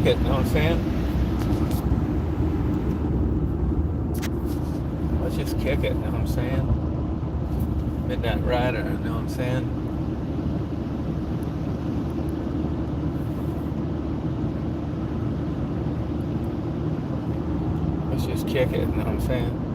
kick it, you know what I'm saying? Let's just kick it, you know what I'm saying? Midnight Rider, you know what I'm saying? Let's just kick it, you know what I'm saying?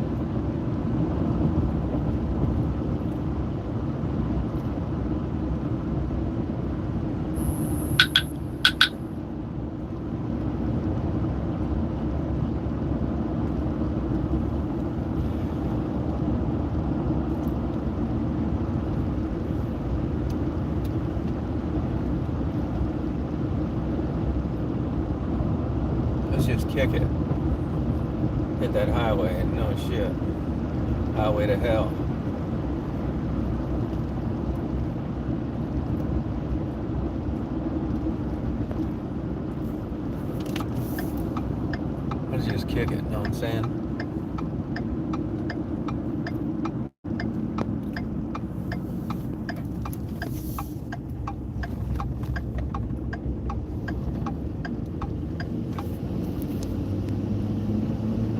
Let's just kick it. Hit that highway, no shit. Highway to hell. Let's just kick it, you know what I'm saying?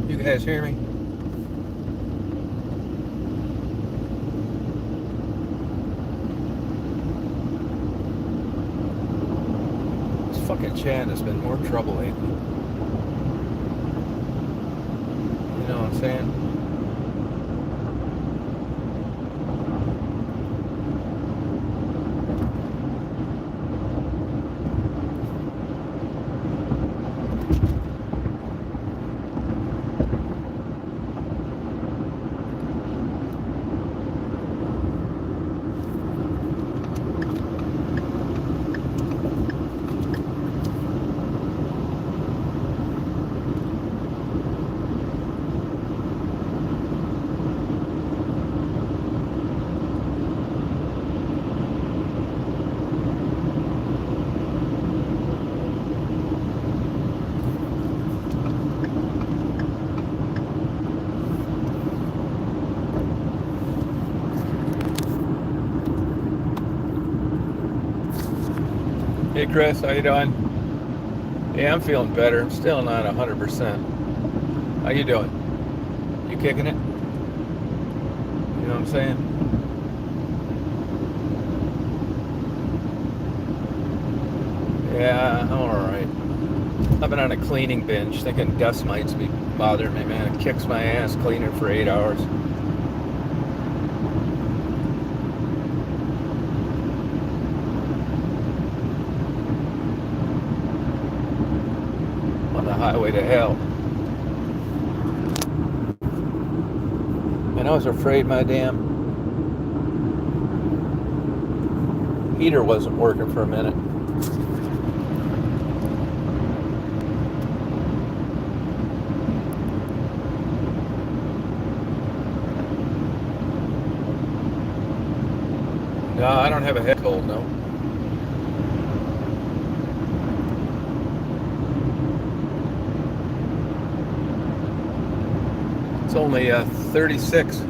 You guys hear me? This fucking Chad has been more trouble lately. You know what I'm saying? Hey Chris, how you doing? Yeah, I'm feeling better. I'm still not 100%. How you doing? You kicking it? You know what I'm saying? Yeah, I'm alright. I've been on a cleaning binge, thinking dust mites be bothering me, man. It kicks my ass cleaning for 8 hours. On the highway to hell. And I was afraid my damn heater wasn't working for a minute. No, I don't have a head cold, no. It's only 36.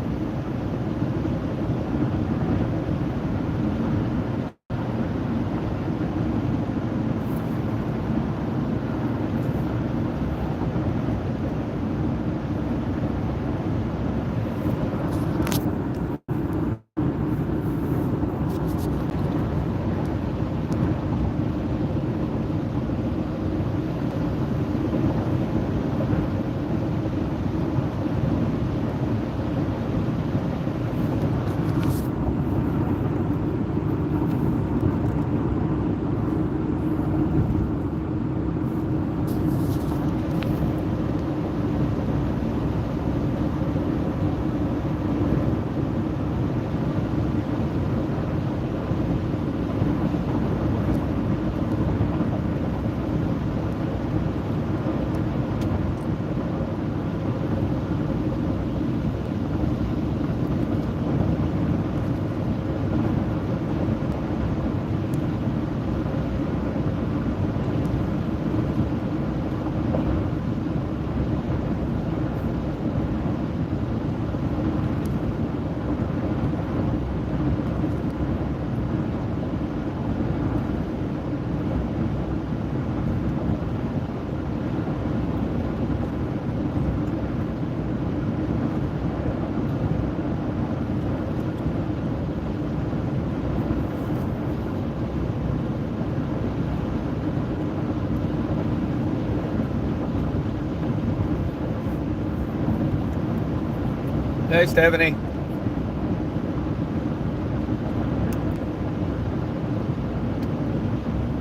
Hey, Stephanie.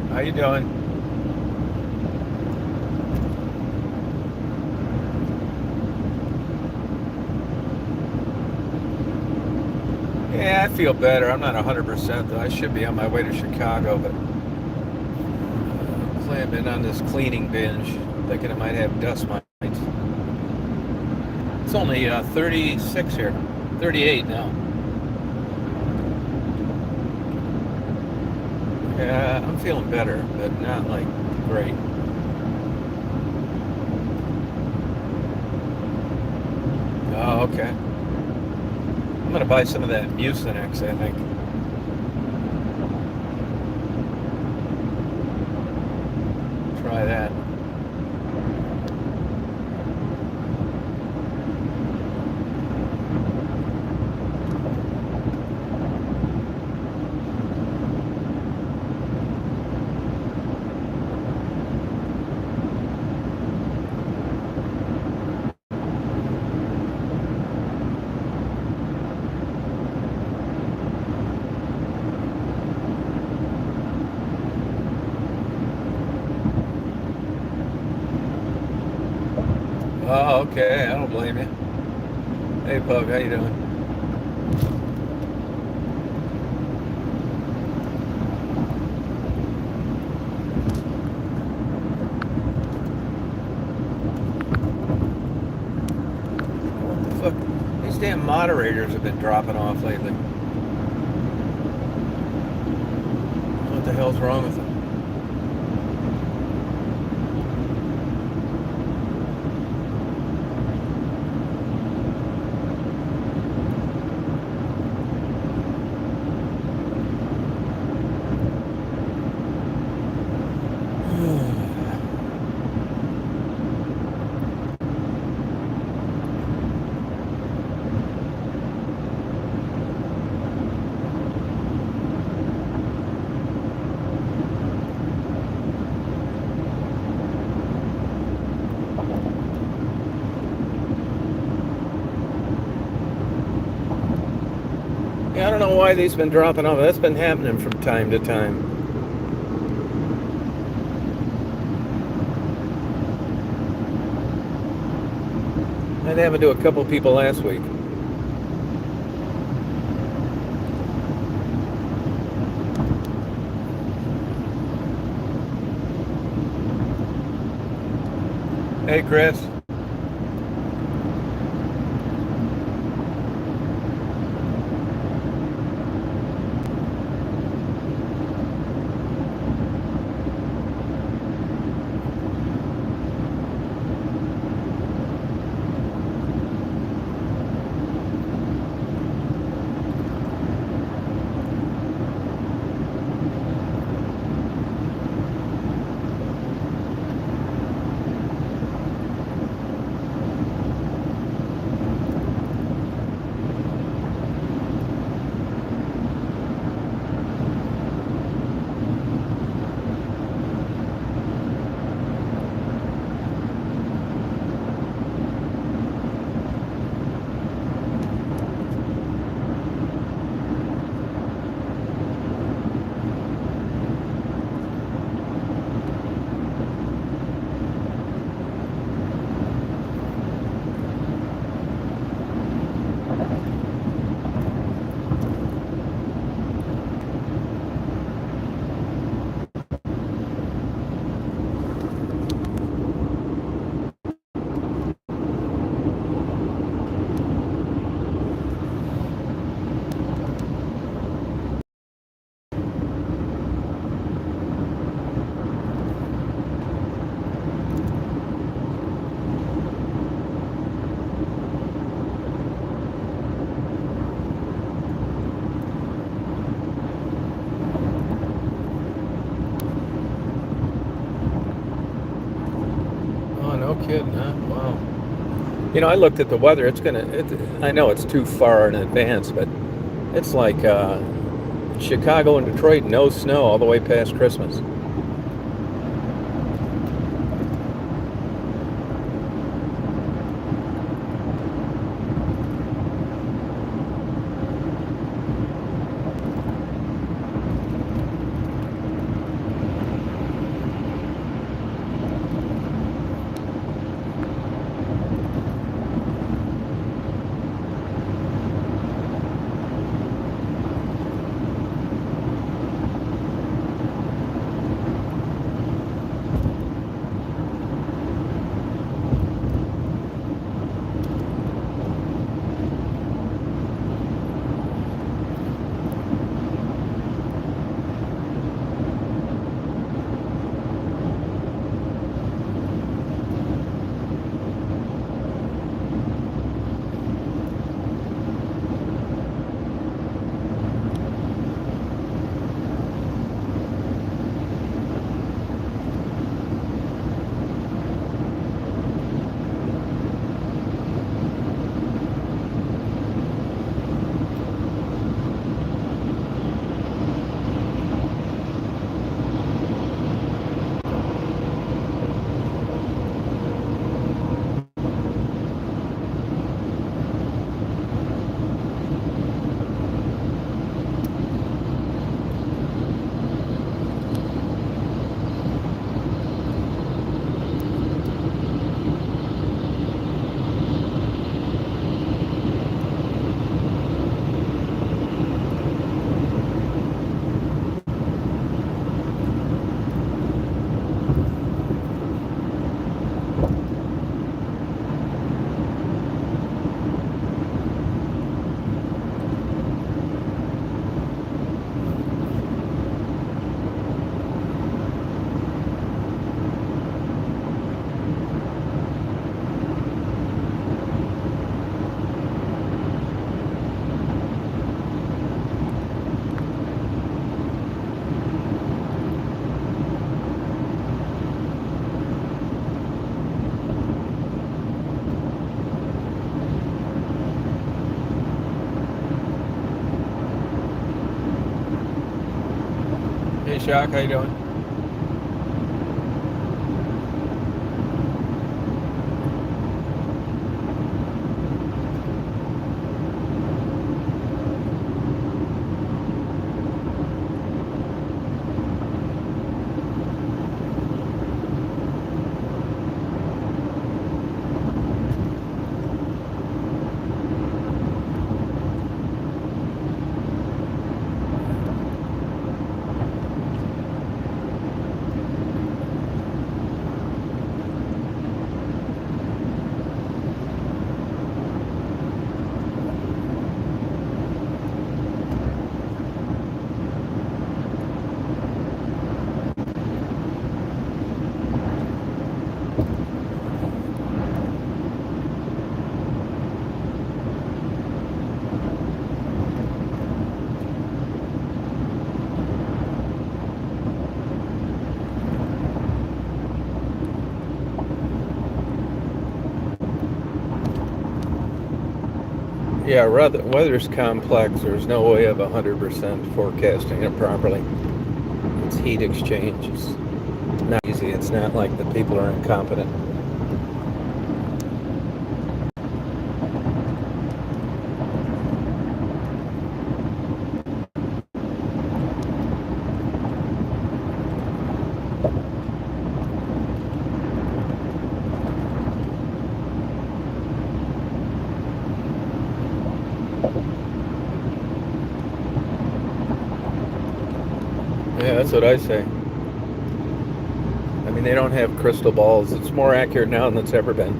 How you doing? Yeah, I feel better. I'm not 100% though. I should be on my way to Chicago, but I've been on this cleaning binge, thinking I might have dust mites. It's only 36 here, 38 now. Yeah, I'm feeling better, but not like great. Oh, okay. I'm gonna buy some of that Mucinex, I think. Try that. Oh, okay. I don't blame you. Hey, Pug, how you doing? What the fuck? These damn moderators have been dropping off lately. What the hell's wrong with them? Yeah, I don't know why these have been dropping off. That's been happening from time to time. That happened to a couple people last week. Hey, Chris. Oh, no kidding, huh? Wow. You know, I looked at the weather. I know it's too far in advance, but it's like Chicago and Detroit, no snow all the way past Christmas. Shock, how you doing? Yeah, weather's complex. There's no way of 100% forecasting it properly. It's heat exchange. It's not easy. It's not like the people are incompetent. Yeah, that's what I say. I mean, they don't have crystal balls. It's more accurate now than it's ever been.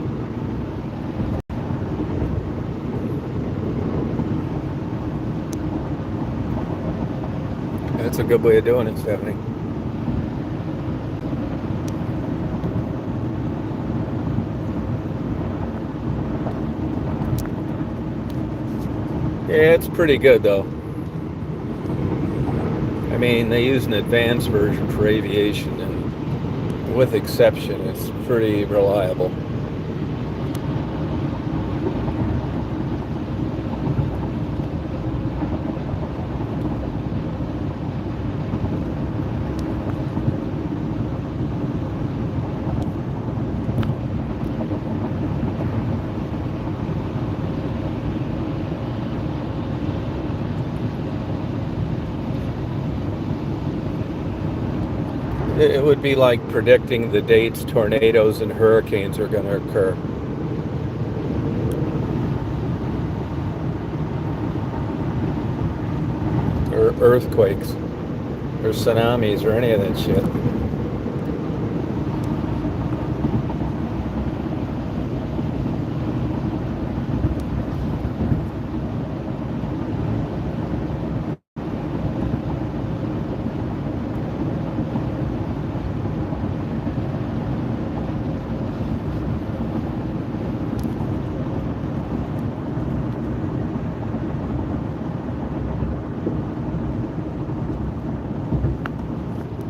That's a good way of doing it, Stephanie. Yeah, it's pretty good though. I mean, they use an advanced version for aviation, and with exception, it's pretty reliable. It would be like predicting the dates tornadoes and hurricanes are going to occur. Or earthquakes. Or tsunamis or any of that shit.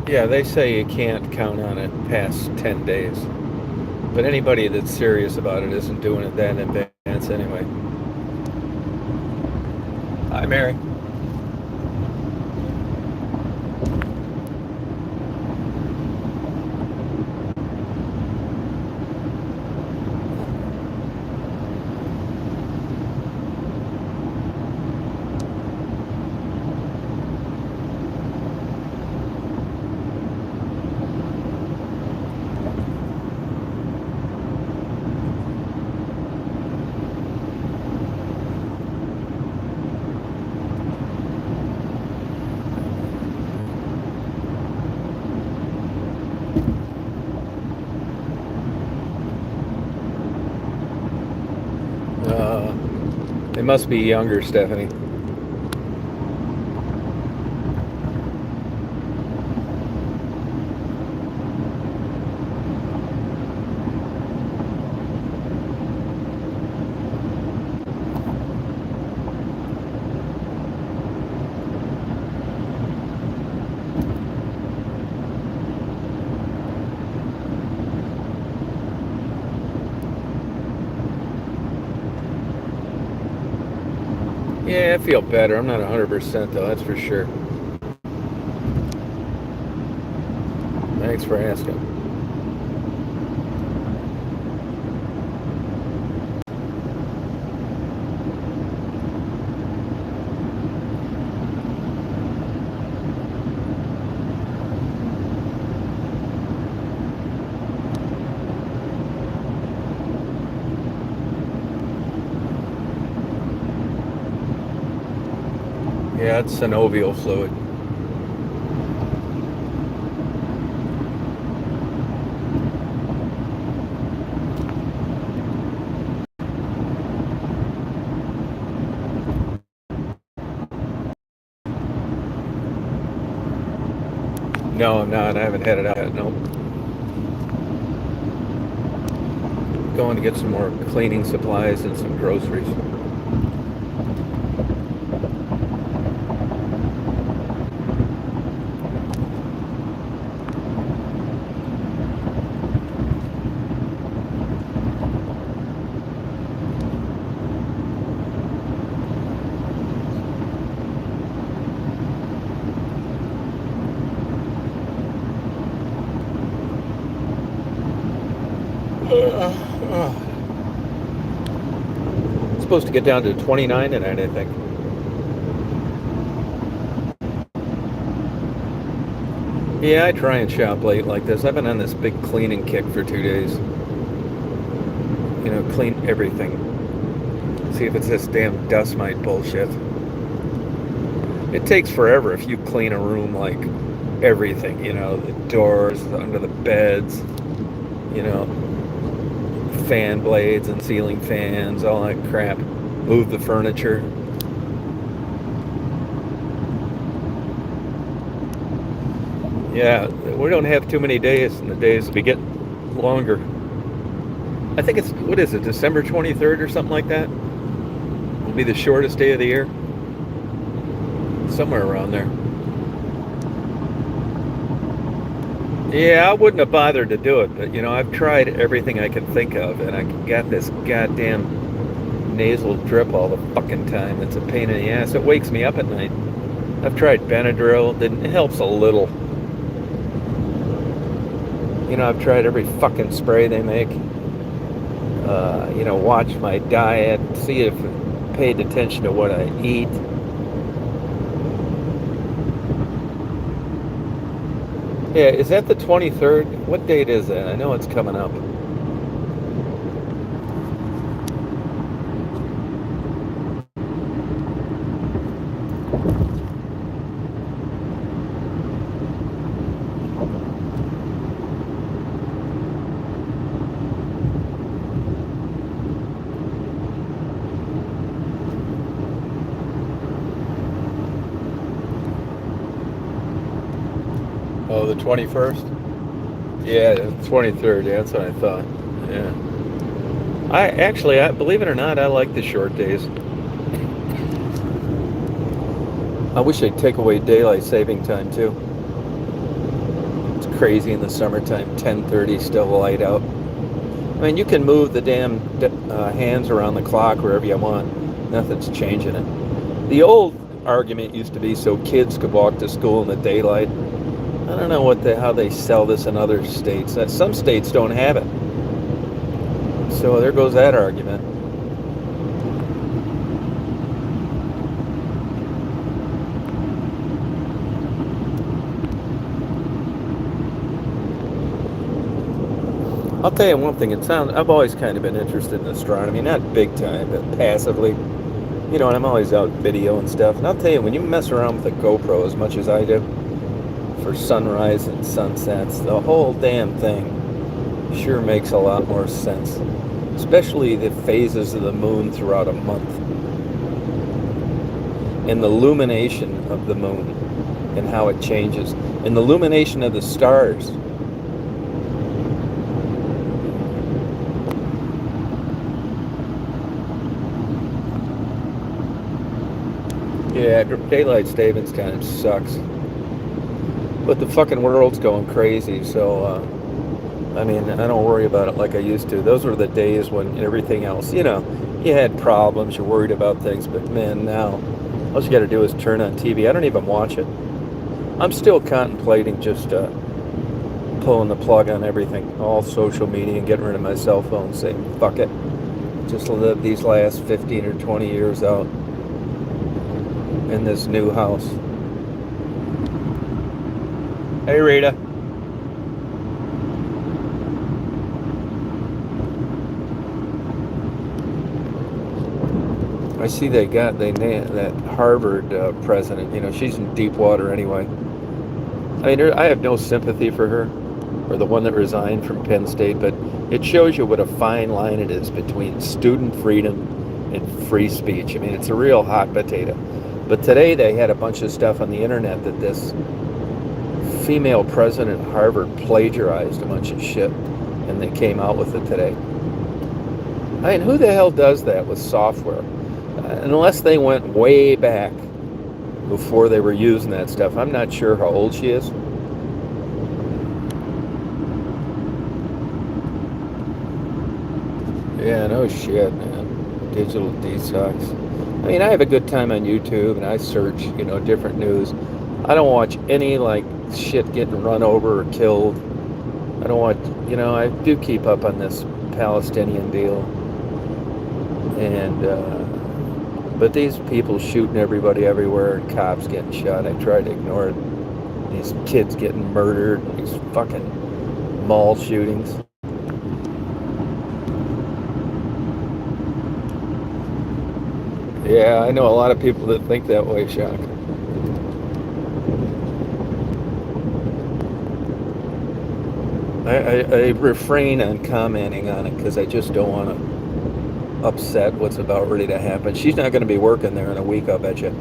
Yeah, they say you can't count on it past 10 days. But anybody that's serious about it isn't doing it that in advance anyway. Hi, Mary. They must be younger, Stephanie. Yeah, I feel better. I'm not 100% though, that's for sure. Thanks for asking. Yeah, it's synovial fluid. No, I'm not. I haven't had it out yet. No. Going to get some more cleaning supplies and some groceries. It's supposed to get down to 29 tonight, I think. Yeah, I try and shop late like this. I've been on this big cleaning kick for 2 days. You know, clean everything. See if it's this damn dust mite bullshit. It takes forever if you clean a room, like everything, you know, the doors, under the beds, you know, fan blades and ceiling fans, all that crap. Move the furniture. Yeah, we don't have too many days, and the days will get longer. I think it's, what is it, December 23rd or something like that? Will be the shortest day of the year. Somewhere around there. Yeah, I wouldn't have bothered to do it, but you know, I've tried everything I can think of, and I got this goddamn nasal drip all the fucking time. It's a pain in the ass. It wakes me up at night. I've tried Benadryl, it helps a little. You know, I've tried every fucking spray they make. You know, watch my diet, see if paid attention to what I eat. Yeah, is that the 23rd? What date is that? I know it's coming up. Oh, the 21st? Yeah, the 23rd. Yeah, that's what I thought. Yeah. I believe it or not, I like the short days. I wish they'd take away daylight saving time too. It's crazy in the summertime, 10:30 still light out. I mean, you can move the damn hands around the clock wherever you want. Nothing's changing it. The old argument used to be so kids could walk to school in the daylight. I don't know how they sell this in other states. Some states don't have it. So there goes that argument. I'll tell you one thing. I've always kind of been interested in astronomy, not big time, but passively. You know, and I'm always out video and stuff. And I'll tell you, when you mess around with a GoPro as much as I do, for sunrise and sunsets, the whole damn thing sure makes a lot more sense. Especially the phases of the moon throughout a month. And the illumination of the moon and how it changes. And the illumination of the stars. Yeah, daylight savings time sucks. But the fucking world's going crazy, so, I mean, I don't worry about it like I used to. Those were the days when everything else, you know, you had problems, you're worried about things, but man, now, all you gotta do is turn on TV. I don't even watch it. I'm still contemplating just pulling the plug on everything, all social media, and getting rid of my cell phone, saying, fuck it. Just live these last 15 or 20 years out in this new house. Hey, Rita. I see that Harvard president. You know, she's in deep water anyway. I mean, I have no sympathy for her or the one that resigned from Penn State, but it shows you what a fine line it is between student freedom and free speech. I mean, it's a real hot potato. But today they had a bunch of stuff on the internet that this female president at Harvard plagiarized a bunch of shit, and they came out with it today. I mean, who the hell does that with software? Unless they went way back before they were using that stuff. I'm not sure how old she is. Yeah, no shit, man. Digital detox. I mean, I have a good time on YouTube, and I search, different news. I don't watch any, shit getting run over or killed. I don't watch, I do keep up on this Palestinian deal. But these people shooting everybody everywhere, and cops getting shot, I try to ignore it. These kids getting murdered, these fucking mall shootings. Yeah, I know a lot of people that think that way, Shock. I refrain on commenting on it because I just don't want to upset what's about ready to happen. She's not going to be working there in a week, I'll bet you.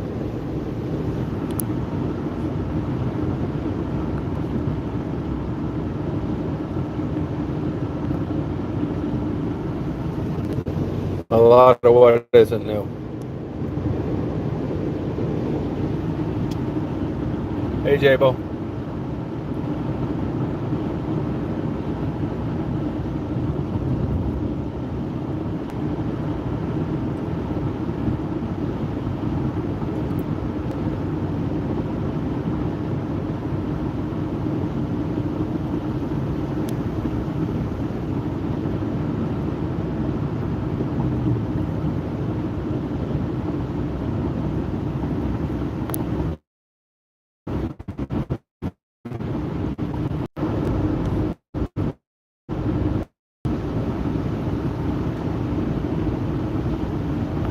A lot of what isn't new. Hey, J-Bo.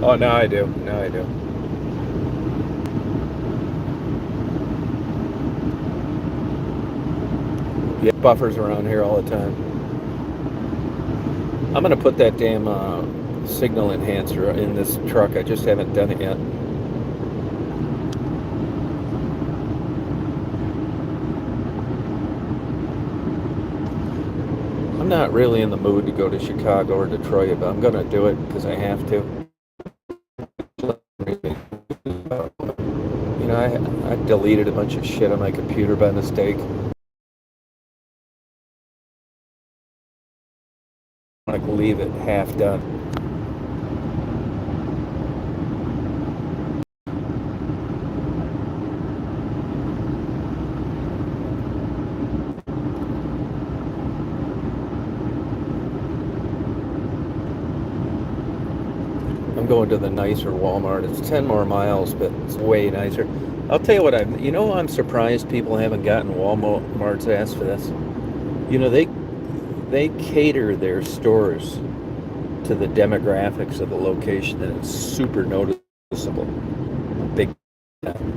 Oh, now I do. Now I do. Yeah, buffers around here all the time. I'm going to put that damn signal enhancer in this truck. I just haven't done it yet. I'm not really in the mood to go to Chicago or Detroit, but I'm going to do it because I have to. I deleted a bunch of shit on my computer by mistake. I want to leave it half done. I'm going to the nicer Walmart. It's 10 more miles, but it's way nicer. I'll tell you what, I'm surprised people haven't gotten Walmart's ass for this. They cater their stores to the demographics of the location, and it's super noticeable. Big time.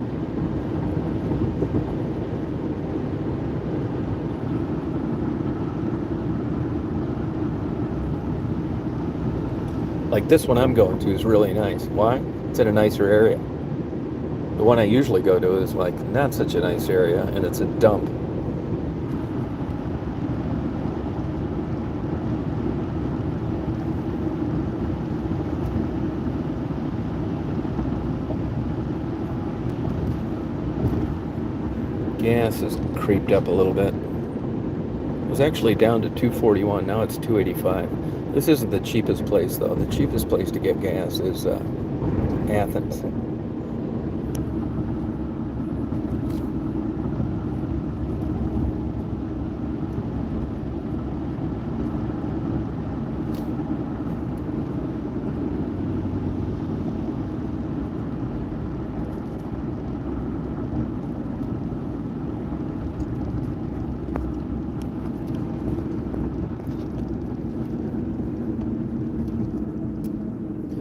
Like this one I'm going to is really nice. Why? It's in a nicer area. The one I usually go to is not such a nice area, and it's a dump. Gas has creeped up a little bit. It was actually down to $2.41. Now it's $2.85. This isn't the cheapest place, though. The cheapest place to get gas is Athens.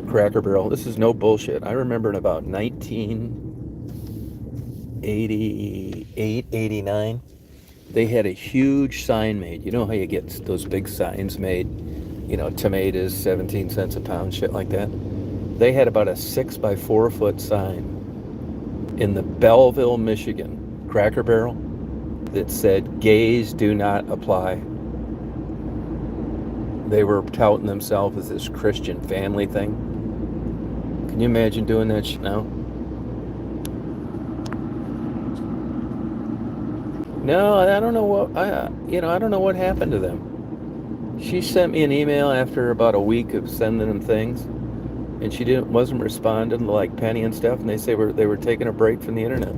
Cracker Barrel. This is no bullshit. I remember in about 1988, 89, they had a huge sign made. You know how you get those big signs made? You know, tomatoes, 17 cents a pound, shit like that. They had about a 6 by 4 foot sign in the Belleville, Michigan Cracker Barrel that said, gays do not apply. They were touting themselves as this Christian family thing. Can you imagine doing that shit now? No, I don't know what I don't know what happened to them. She sent me an email after about a week of sending them things, and she didn't wasn't responding to like Penny and stuff, and they were taking a break from the internet.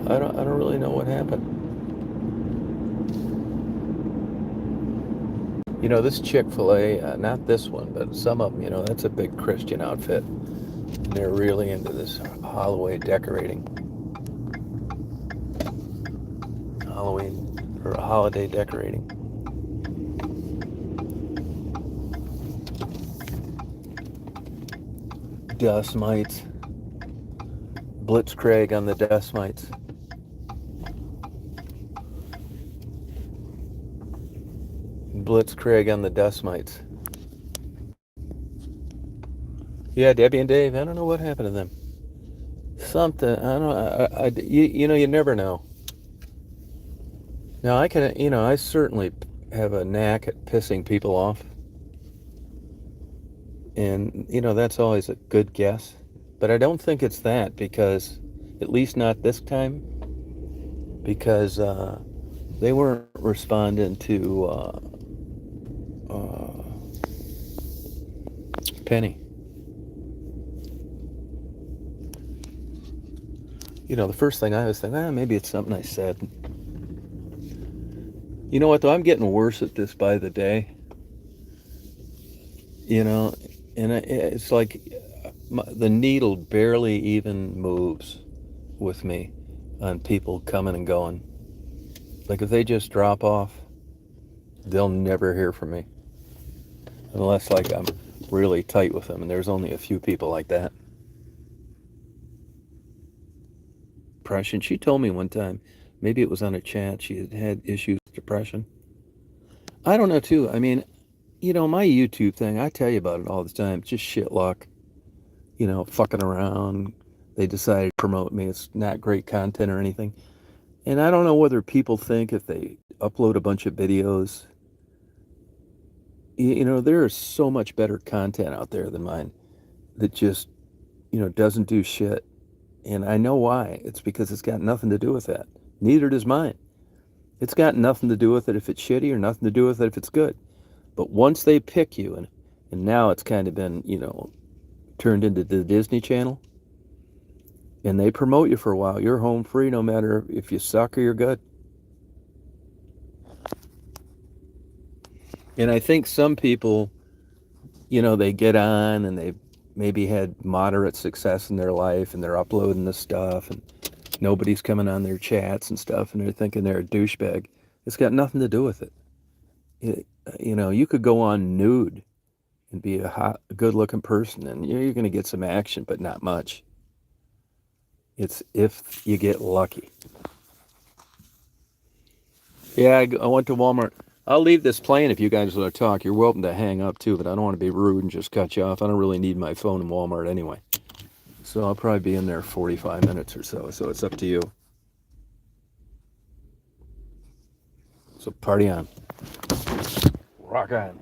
I don't really know what happened. You know, this Chick-fil-A, not this one, but some of them, you know, that's a big Christian outfit. And they're really into this Halloween or holiday decorating. Dust mites. Blitzkrieg on the dust mites. Blitzkrieg on the dust mites. Yeah, Debbie and Dave, I don't know what happened to them. Something, I don't know, you know, you never know. Now, I certainly have a knack at pissing people off. And, that's always a good guess. But I don't think it's that because, at least not this time, because they weren't responding to uh, Penny. The first thing I was thinking, maybe it's something I said. You know what, though? I'm getting worse at this by the day. You know, and it's like the needle barely even moves with me on people coming and going. Like if they just drop off, they'll never hear from me. Unless like I'm really tight with them, and there's only a few people like that. Depression. She told me one time, maybe it was on a chat, she had had issues with depression. I don't know too. I mean, my YouTube thing, I tell you about it all the time. It's just shit luck. Fucking around. They decided to promote me. It's not great content or anything. And I don't know whether people think if they upload a bunch of videos, there is so much better content out there than mine that just, doesn't do shit. And I know why. It's because it's got nothing to do with that. Neither does mine. It's got nothing to do with it if it's shitty or nothing to do with it if it's good. But once they pick you, and now it's kind of been, turned into the Disney Channel, and they promote you for a while, you're home free no matter if you suck or you're good. And I think some people, they get on and they maybe had moderate success in their life and they're uploading this stuff and nobody's coming on their chats and stuff and they're thinking they're a douchebag. It's got nothing to do with it. You could go on nude and be a hot, good-looking person and you're going to get some action, but not much. It's if you get lucky. Yeah, I went to Walmart. I'll leave this playing if you guys want to talk. You're welcome to hang up too, but I don't want to be rude and just cut you off. I don't really need my phone in Walmart anyway. So I'll probably be in there 45 minutes or so. So it's up to you. So party on. Rock on.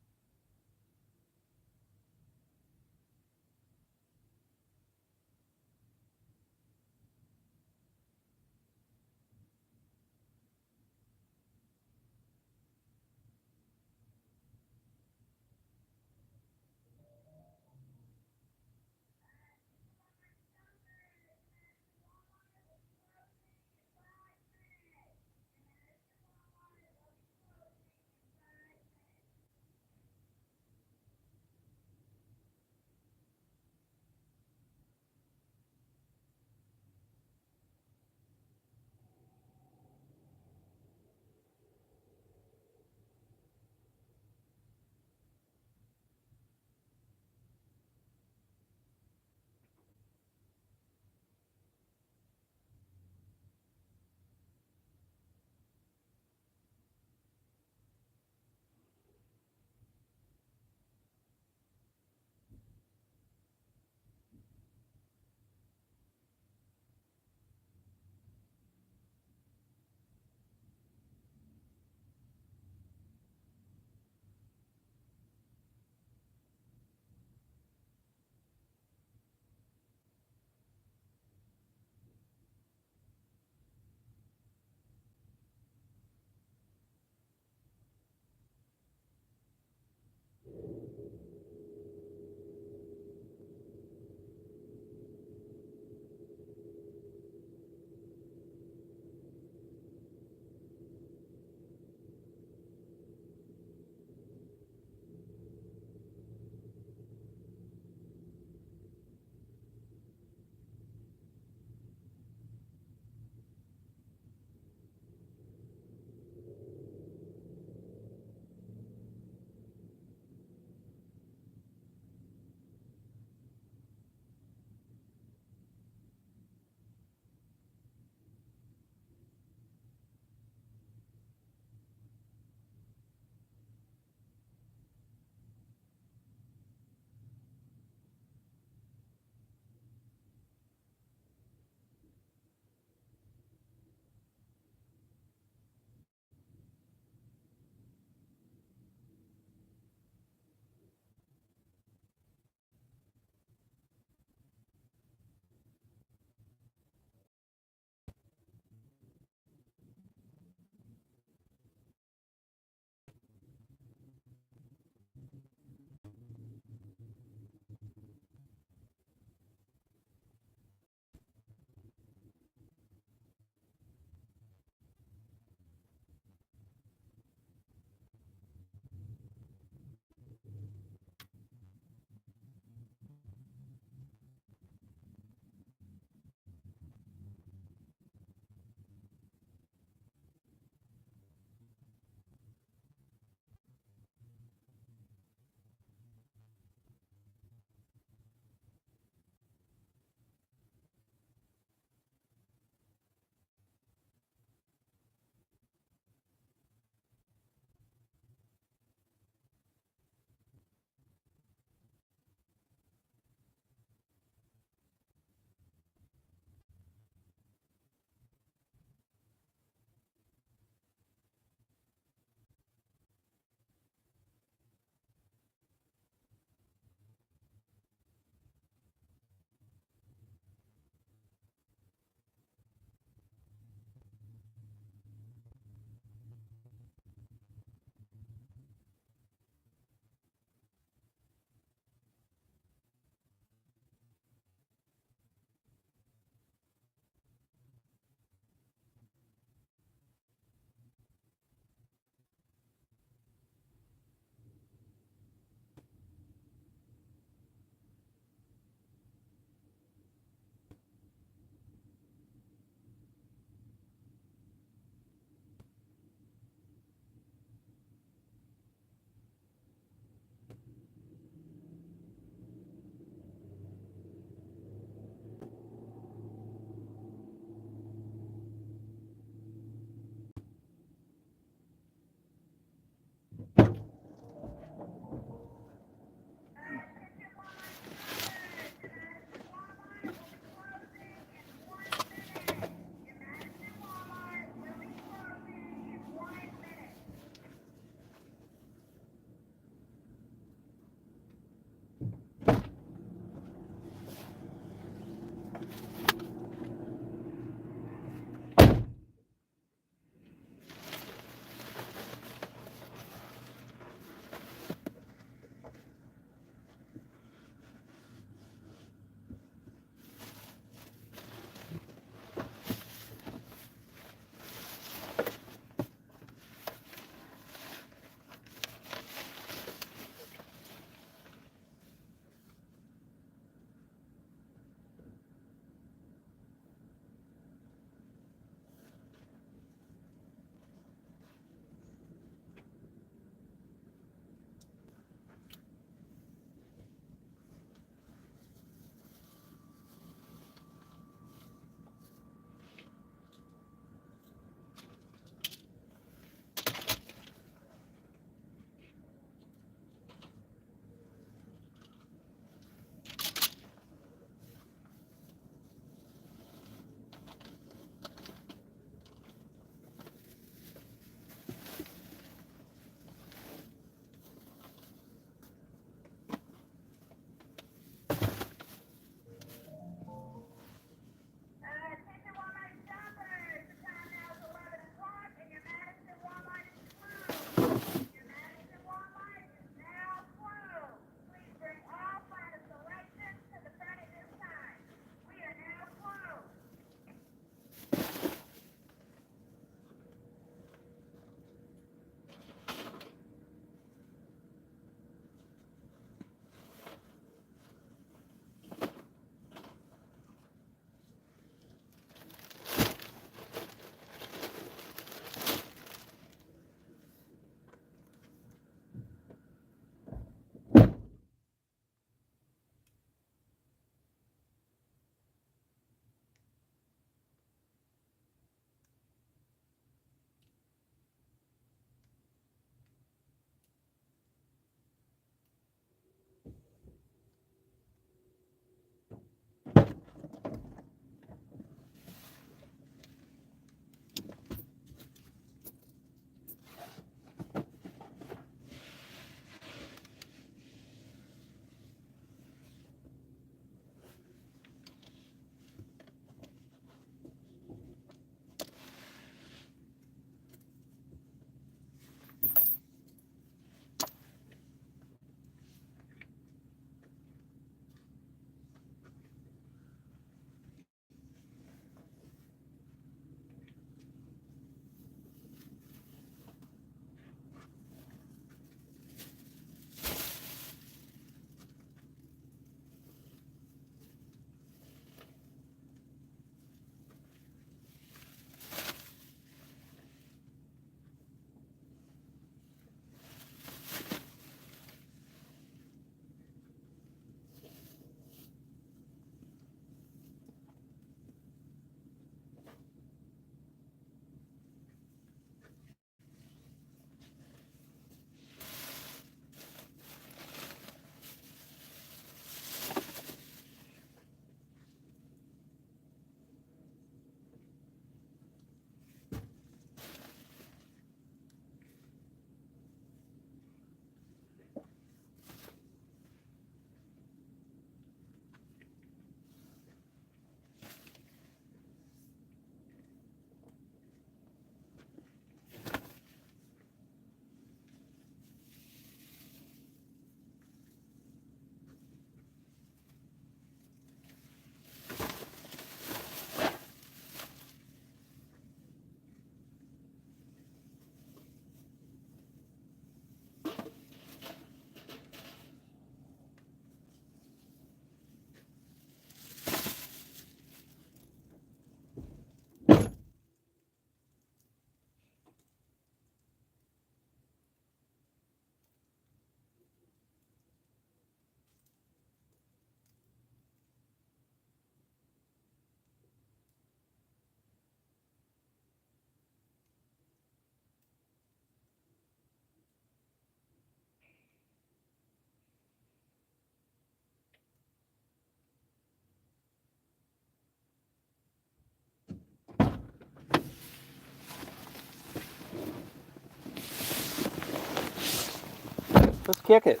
Let's kick it.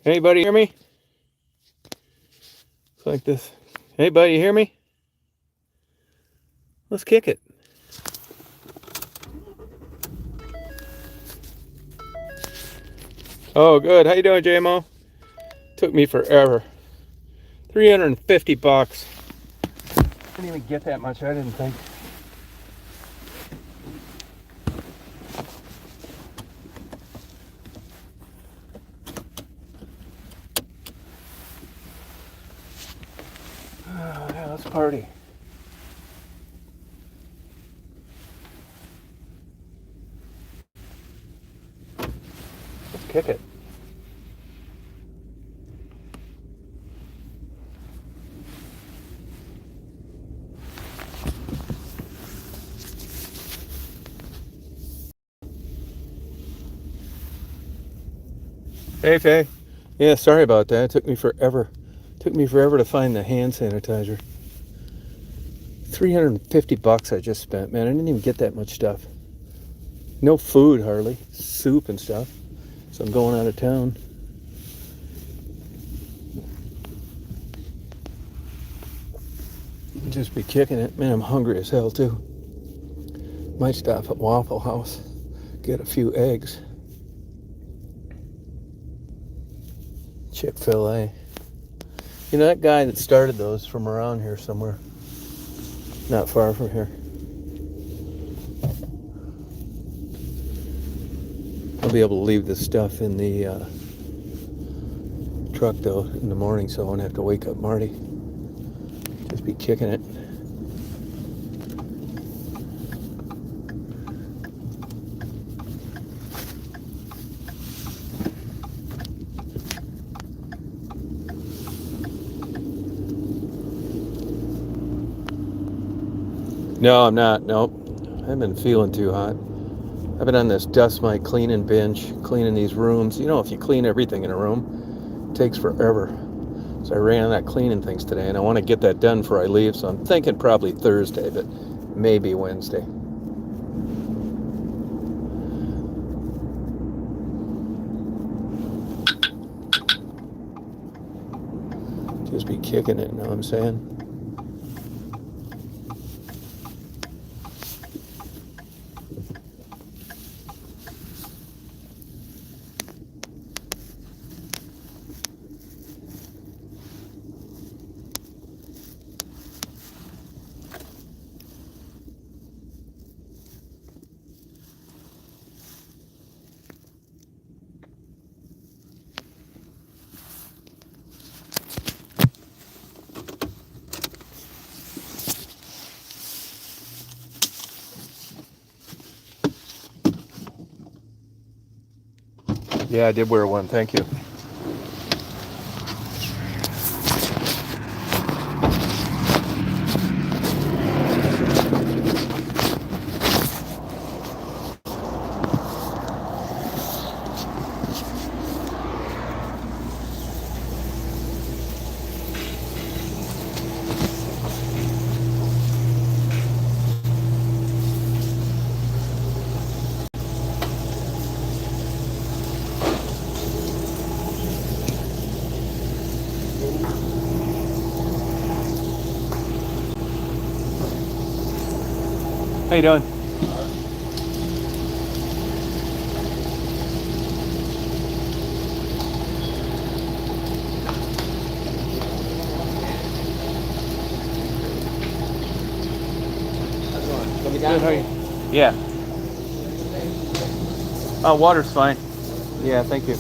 Anybody hear me? It's like this. Anybody hear me? Let's kick it. Oh, good. How you doing, JMO? Took me forever. $350. Didn't even get that much, I didn't think. Yeah, let's party. Let's kick it. Hey, Faye. Yeah, sorry about that. It took me forever. Took me forever to find the hand sanitizer. $350 I just spent, man. I didn't even get that much stuff. No food, hardly. Soup and stuff. So I'm going out of town. Just be kicking it. Man, I'm hungry as hell, too. Might stop at Waffle House. Get a few eggs. Chick-fil-A. You know, that guy that started those from around here somewhere. Not far from here. I'll be able to leave this stuff in the truck, though, in the morning, so I won't have to wake up Marty. Just be kicking it. No, I'm not. Nope. I haven't been feeling too hot. I've been on this dust mite cleaning binge, cleaning these rooms. You know, if you clean everything in a room, it takes forever. So I ran on that cleaning things today, and I want to get that done before I leave. So I'm thinking probably Thursday, but maybe Wednesday. Just be kicking it, you know what I'm saying? Yeah, I did wear one. Thank you. How you doing? Good, how are you? Yeah. Oh, water's fine. Yeah, thank you.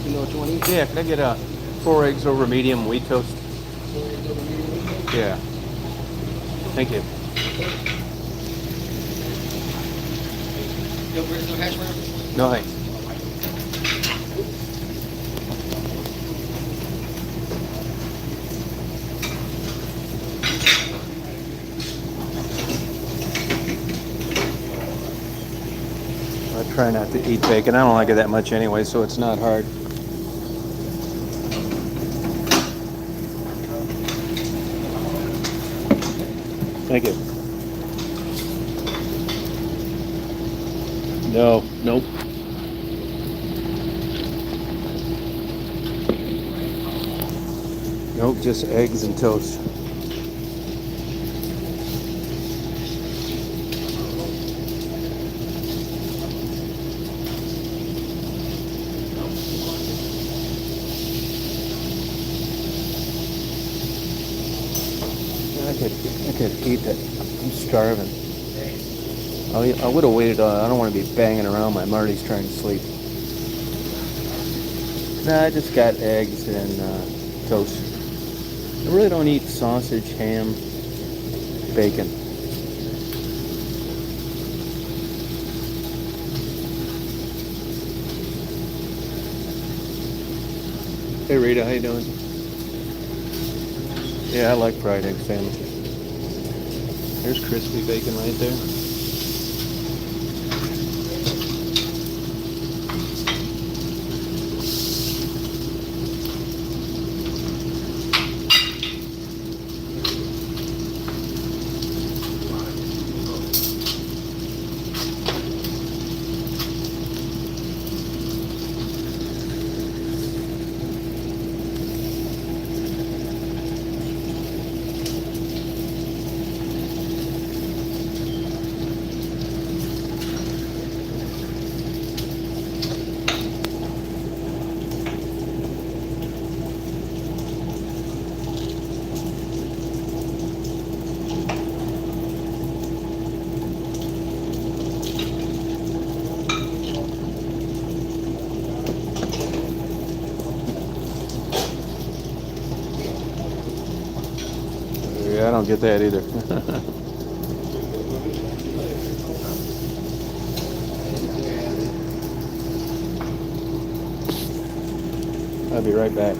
You know what you want to eat? Yeah, can I get 4 eggs over medium wheat toast? 4 eggs over medium? Yeah. Thank you. No grits, no hash browns? No thanks. I try not to eat bacon. I don't like it that much anyway, so it's not hard. Thank you. No, nope. Nope, just eggs and toast. I could eat that. I'm starving. I would have waited. I don't want to be banging around while Marty's trying to sleep. Nah, I just got eggs and toast. I really don't eat sausage, ham, bacon. Hey Rita, how you doing? Yeah, I like fried egg sandwiches. There's crispy bacon right there. Yeah, I don't get that either. I'll be right back.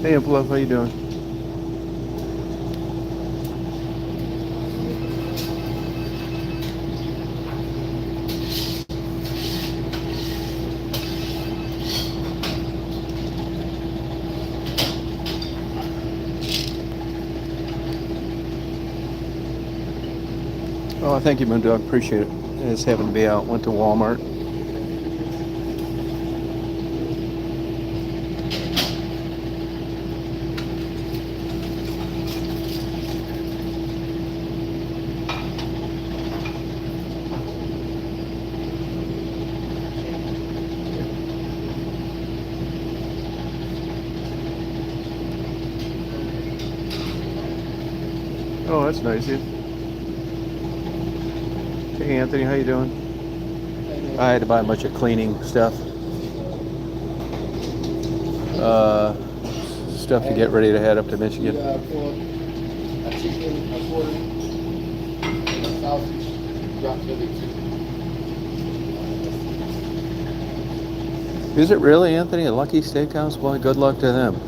Hey, Love, how you doing? Oh, thank you, Moondog. Appreciate it. I just happened to be out. Went to Walmart. Oh, that's nice of you. Hey Anthony, how you doing? I had to buy a bunch of cleaning stuff. Uh, Stuff to get ready to head up to Michigan. A chicken, a quarter, and a sausage, dropped every two. Is it really, Anthony? A Lucky Steakhouse? Boy, good luck to them.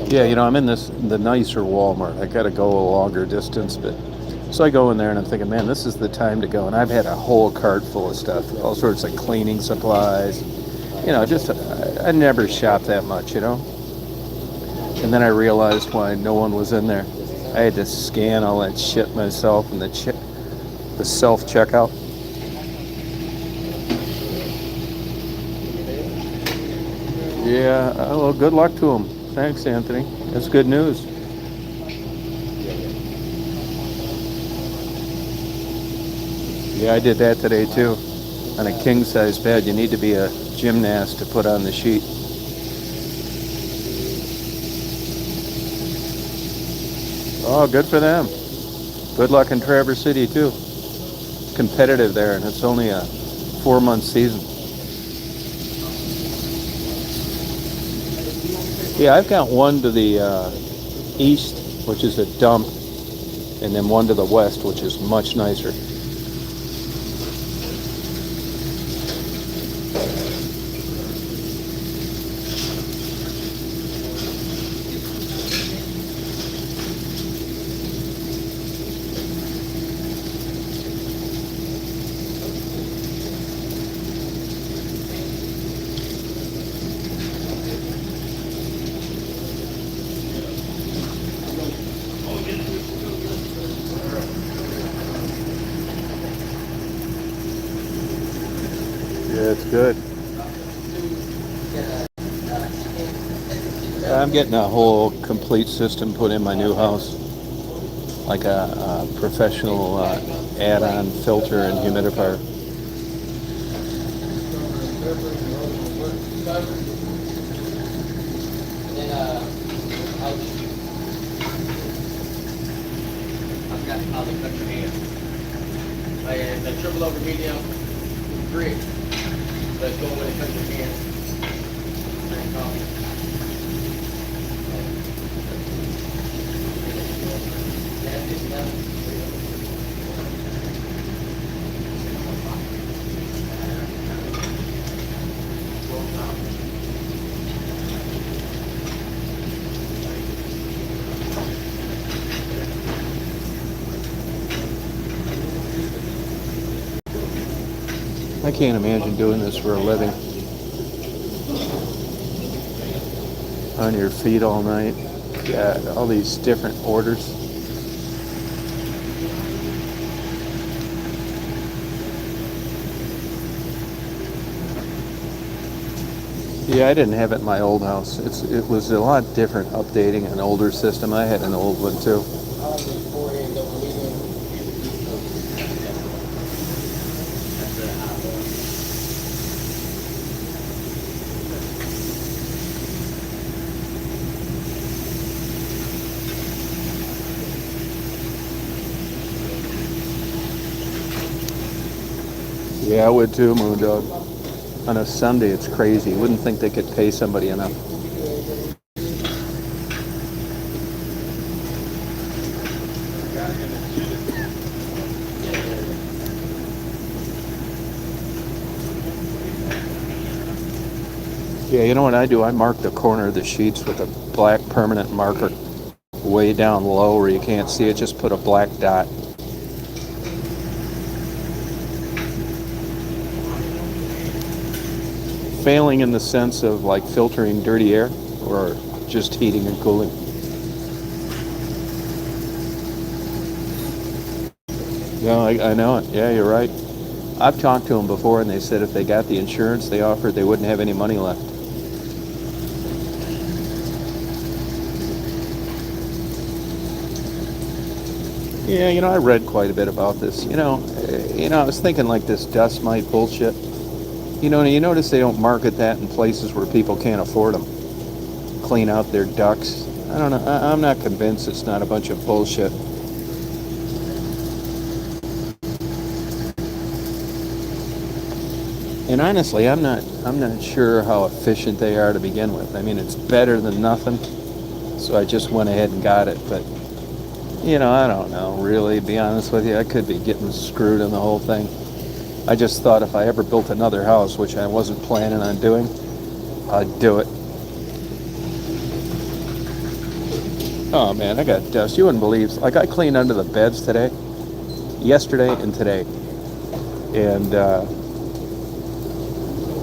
Yeah, I'm in the nicer Walmart. I got to go a longer distance, but so I go in there and I'm thinking, man, this is the time to go. And I've had a whole cart full of stuff, all sorts of cleaning supplies. Just I never shop that much, And then I realized why no one was in there. I had to scan all that shit myself in the self checkout. Yeah, well, good luck to them. Thanks, Anthony. That's good news. Yeah, I did that today too. On a king-size bed, you need to be a gymnast to put on the sheet. Oh, good for them. Good luck in Traverse City too. It's competitive there, and it's only a 4-month season. Yeah, I've got one to the east, which is a dump, and then one to the west, which is much nicer. Yeah, it's good. I'm getting a whole complete system put in my new house, like a professional add-on filter and humidifier. I've got how they cut your hand. And the triple over medium grit. Let's go when it cuts your hand. Same coffee. I can't imagine doing this for a living. On your feet all night. Yeah, all these different orders. Yeah, I didn't have it in my old house. It was a lot different updating an older system. I had an old one too. Yeah, I would too, Moondog. On a Sunday, it's crazy. You wouldn't think they could pay somebody enough. Yeah, you know what I do? I mark the corner of the sheets with a black permanent marker way down low where you can't see it. Just put a black dot. Failing in the sense of like filtering dirty air or just heating and cooling. Yeah, I know it. Yeah, you're right. I've talked to them before and they said if they got the insurance they offered, they wouldn't have any money left. Yeah, I read quite a bit about this. I was thinking like this dust mite bullshit. You notice they don't market that in places where people can't afford them. Clean out their ducts. I don't know. I'm not convinced it's not a bunch of bullshit. And honestly, I'm not sure how efficient they are to begin with. I mean, it's better than nothing. So I just went ahead and got it. But I don't know, really, to be honest with you. I could be getting screwed in the whole thing. I just thought if I ever built another house, which I wasn't planning on doing, I'd do it. Oh man, I got dust. You wouldn't believe. Like I cleaned under the beds today, yesterday, and today, and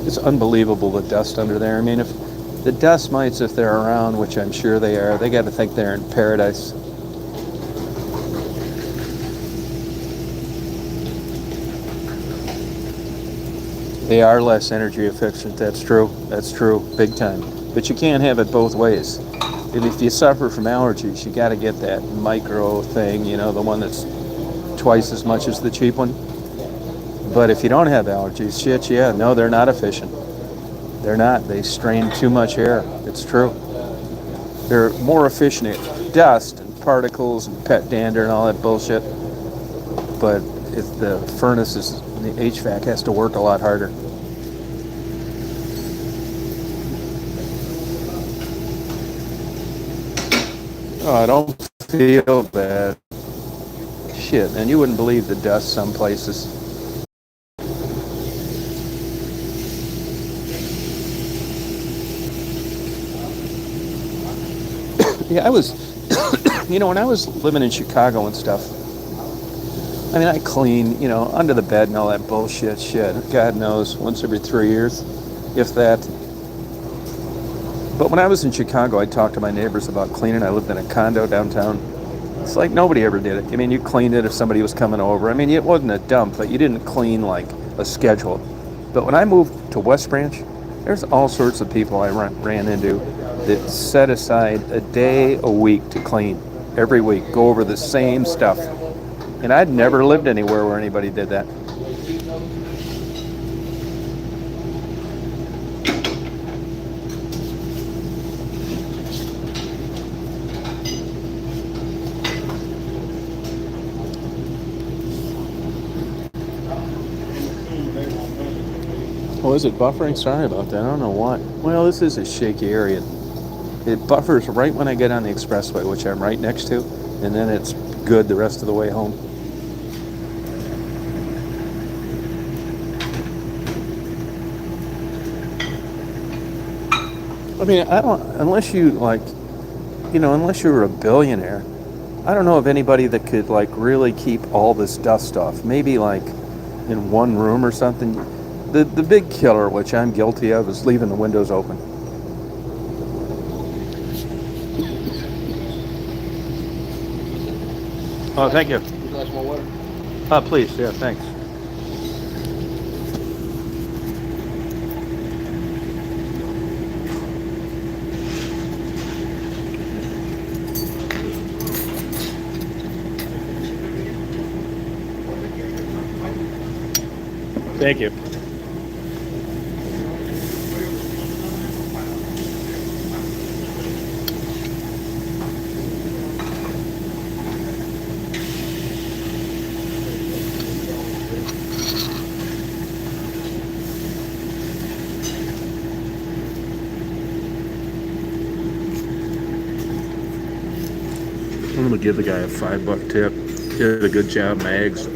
it's unbelievable the dust under there. I mean, if the dust mites, if they're around, which I'm sure they are, they got to think they're in paradise. They are less energy efficient. That's true. That's true, big time. But you can't have it both ways. If you suffer from allergies, you got to get that micro thing, the one that's twice as much as the cheap one. But if you don't have allergies, shit, yeah, no, they're not efficient. They're not. They strain too much air. It's true. They're more efficient at dust and particles and pet dander and all that bullshit. But if the furnaces, the HVAC has to work a lot harder. Oh, I don't feel bad. Shit, and you wouldn't believe the dust some places. Yeah, I was, when I was living in Chicago and stuff, I mean, I clean, under the bed and all that bullshit shit. God knows, once every 3 years, if that. But when I was in Chicago, I talked to my neighbors about cleaning. I lived in a condo downtown. It's like nobody ever did it. I mean, you cleaned it if somebody was coming over. I mean, it wasn't a dump, but you didn't clean like a schedule. But when I moved to West Branch, there's all sorts of people I ran into that set aside a day a week to clean every week, go over the same stuff. And I'd never lived anywhere where anybody did that. Oh, is it buffering? Sorry about that. I don't know what. Well, this is a shaky area. It buffers right when I get on the expressway, which I'm right next to, and then it's good the rest of the way home. I mean, I don't, unless you unless you were a billionaire, I don't know of anybody that could really keep all this dust off. Maybe in one room or something. The big killer, which I'm guilty of, is leaving the windows open. Oh, thank you. Would you like some more water? Please, yeah, thanks. Thank you. I'm gonna give the guy a $5 tip. Did a good job, Mags.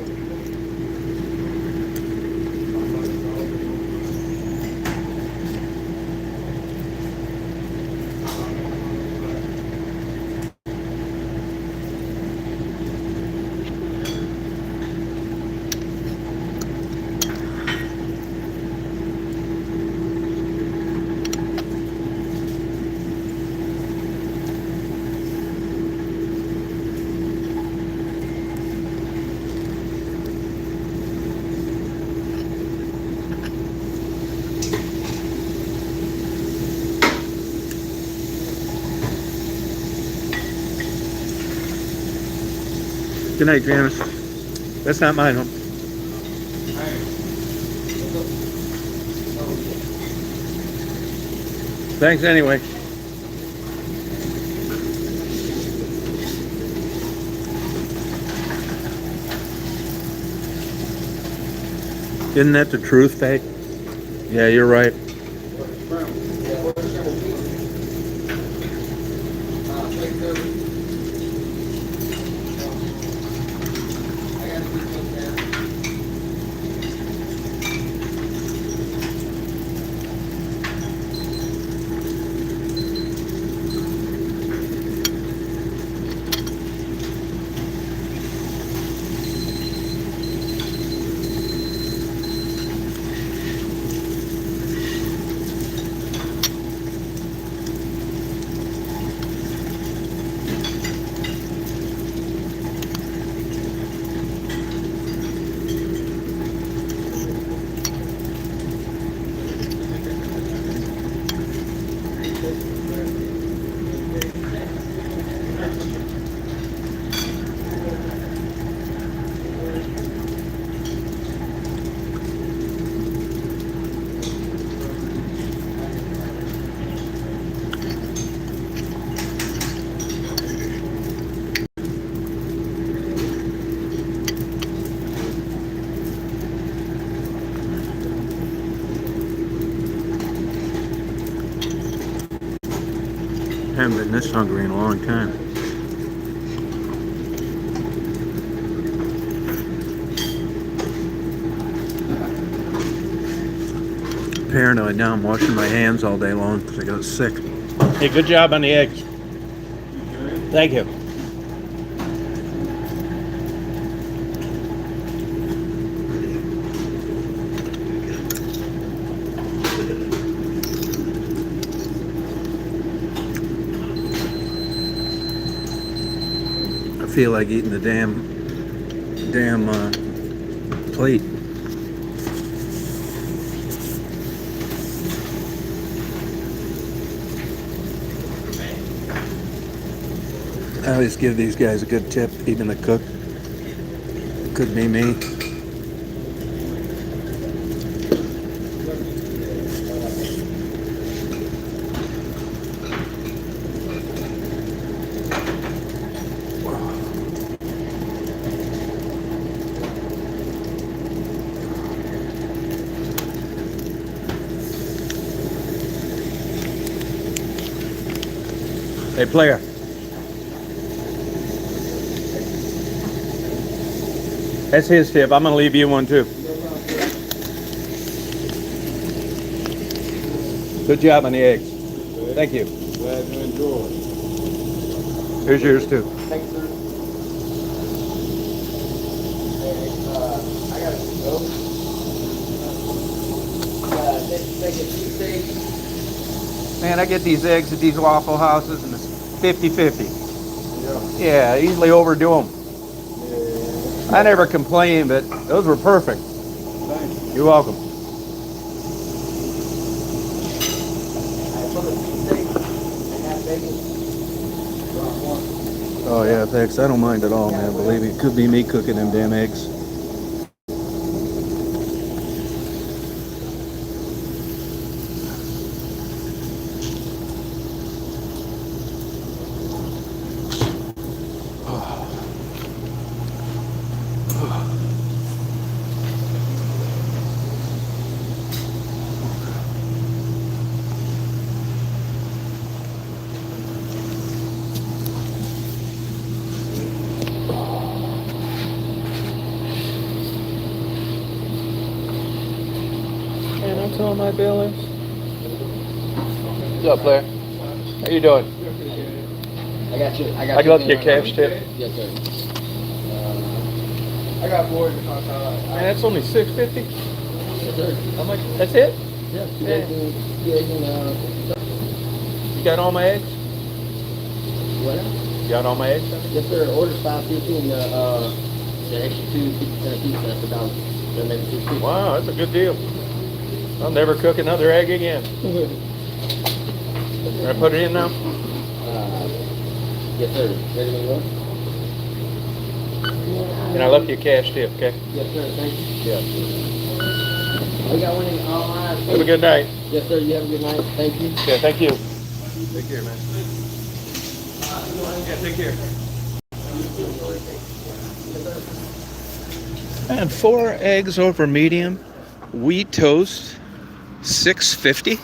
Good night, Janice. That's not mine, home. Thanks anyway. Isn't that the truth, Faye? Yeah, you're right. Haven't been this hungry in a long time. Paranoid now. I'm washing my hands all day long because I got sick. Hey, good job on the eggs. Thank you. I feel like eating the damn plate. I always give these guys a good tip, even the cook. Could be me. Hey, player. That's his tip. I'm going to leave you one too. Good job on the eggs. Thank you. Glad you enjoyed. Here's yours too. Thanks, sir. I gotta go. Make it Tuesday. Man, I get these eggs at these Waffle Houses and it's 50-50. Yeah. Yeah, I usually overdo them. Yeah. I never complain, but those were perfect. Thank you. You're welcome. For the Tuesday, and have bacon. Drop one. Oh yeah, thanks. I don't mind at all, man. Believe me, it could be me cooking them damn eggs. And that's all my bill is. What's up, player? How you doing? I got you. I left you a cash tip. Yes, sir. I got more in the car. Man, that's only $6.50. Yes, sir. How much? That's it? Yeah. Yeah. You got all my eggs? What? You got all my eggs? Yes, sir. Order's $5.50 and the extra 50% a piece. That's $1. That makes $6.50. Wow, that's a good deal. I'll never cook another egg again. Can I put it in now? Yes, sir. Ready to go? And I left you a cash tip, okay? Yes, sir. Thank you. Yeah. We got one in online. Have a good night. Yes, sir. You have a good night. Thank you. Yeah, thank you. Take care, man. Yeah, take care. And 4 eggs over medium. wheat toast, $6.50.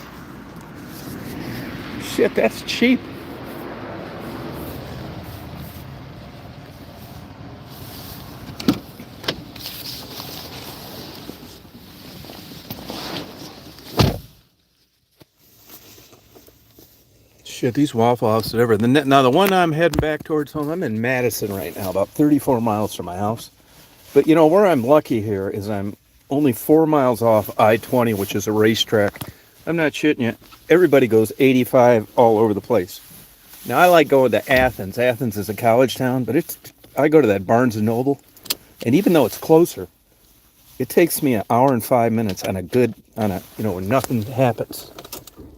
Shit, that's cheap. Shit, these Waffle Houses, whatever. Now, the one I'm heading back towards home, I'm in Madison right now, about 34 miles from my house. But, you know, where I'm lucky here is I'm only 4 miles off I-20, which is a racetrack. I'm not shitting you. Everybody goes 85 all over the place. Now, I like going to Athens. Athens is a college town, but I go to that Barnes & Noble. And even though it's closer, it takes me an hour and 5 minutes when nothing happens.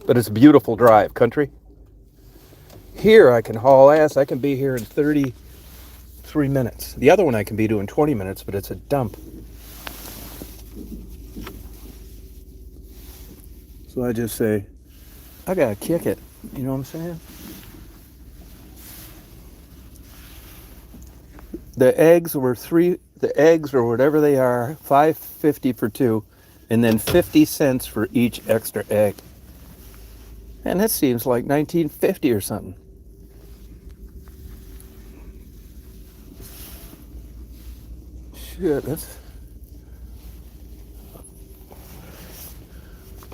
But it's a beautiful drive, country. Here, I can haul ass. I can be here in 33 minutes. The other one I can be doing 20 minutes, but it's a dump. So I just say, I gotta kick it. You know what I'm saying? The eggs or whatever they are, $5.50 for two, and then 50 cents for each extra egg. And that seems like 1950 or something. Shit,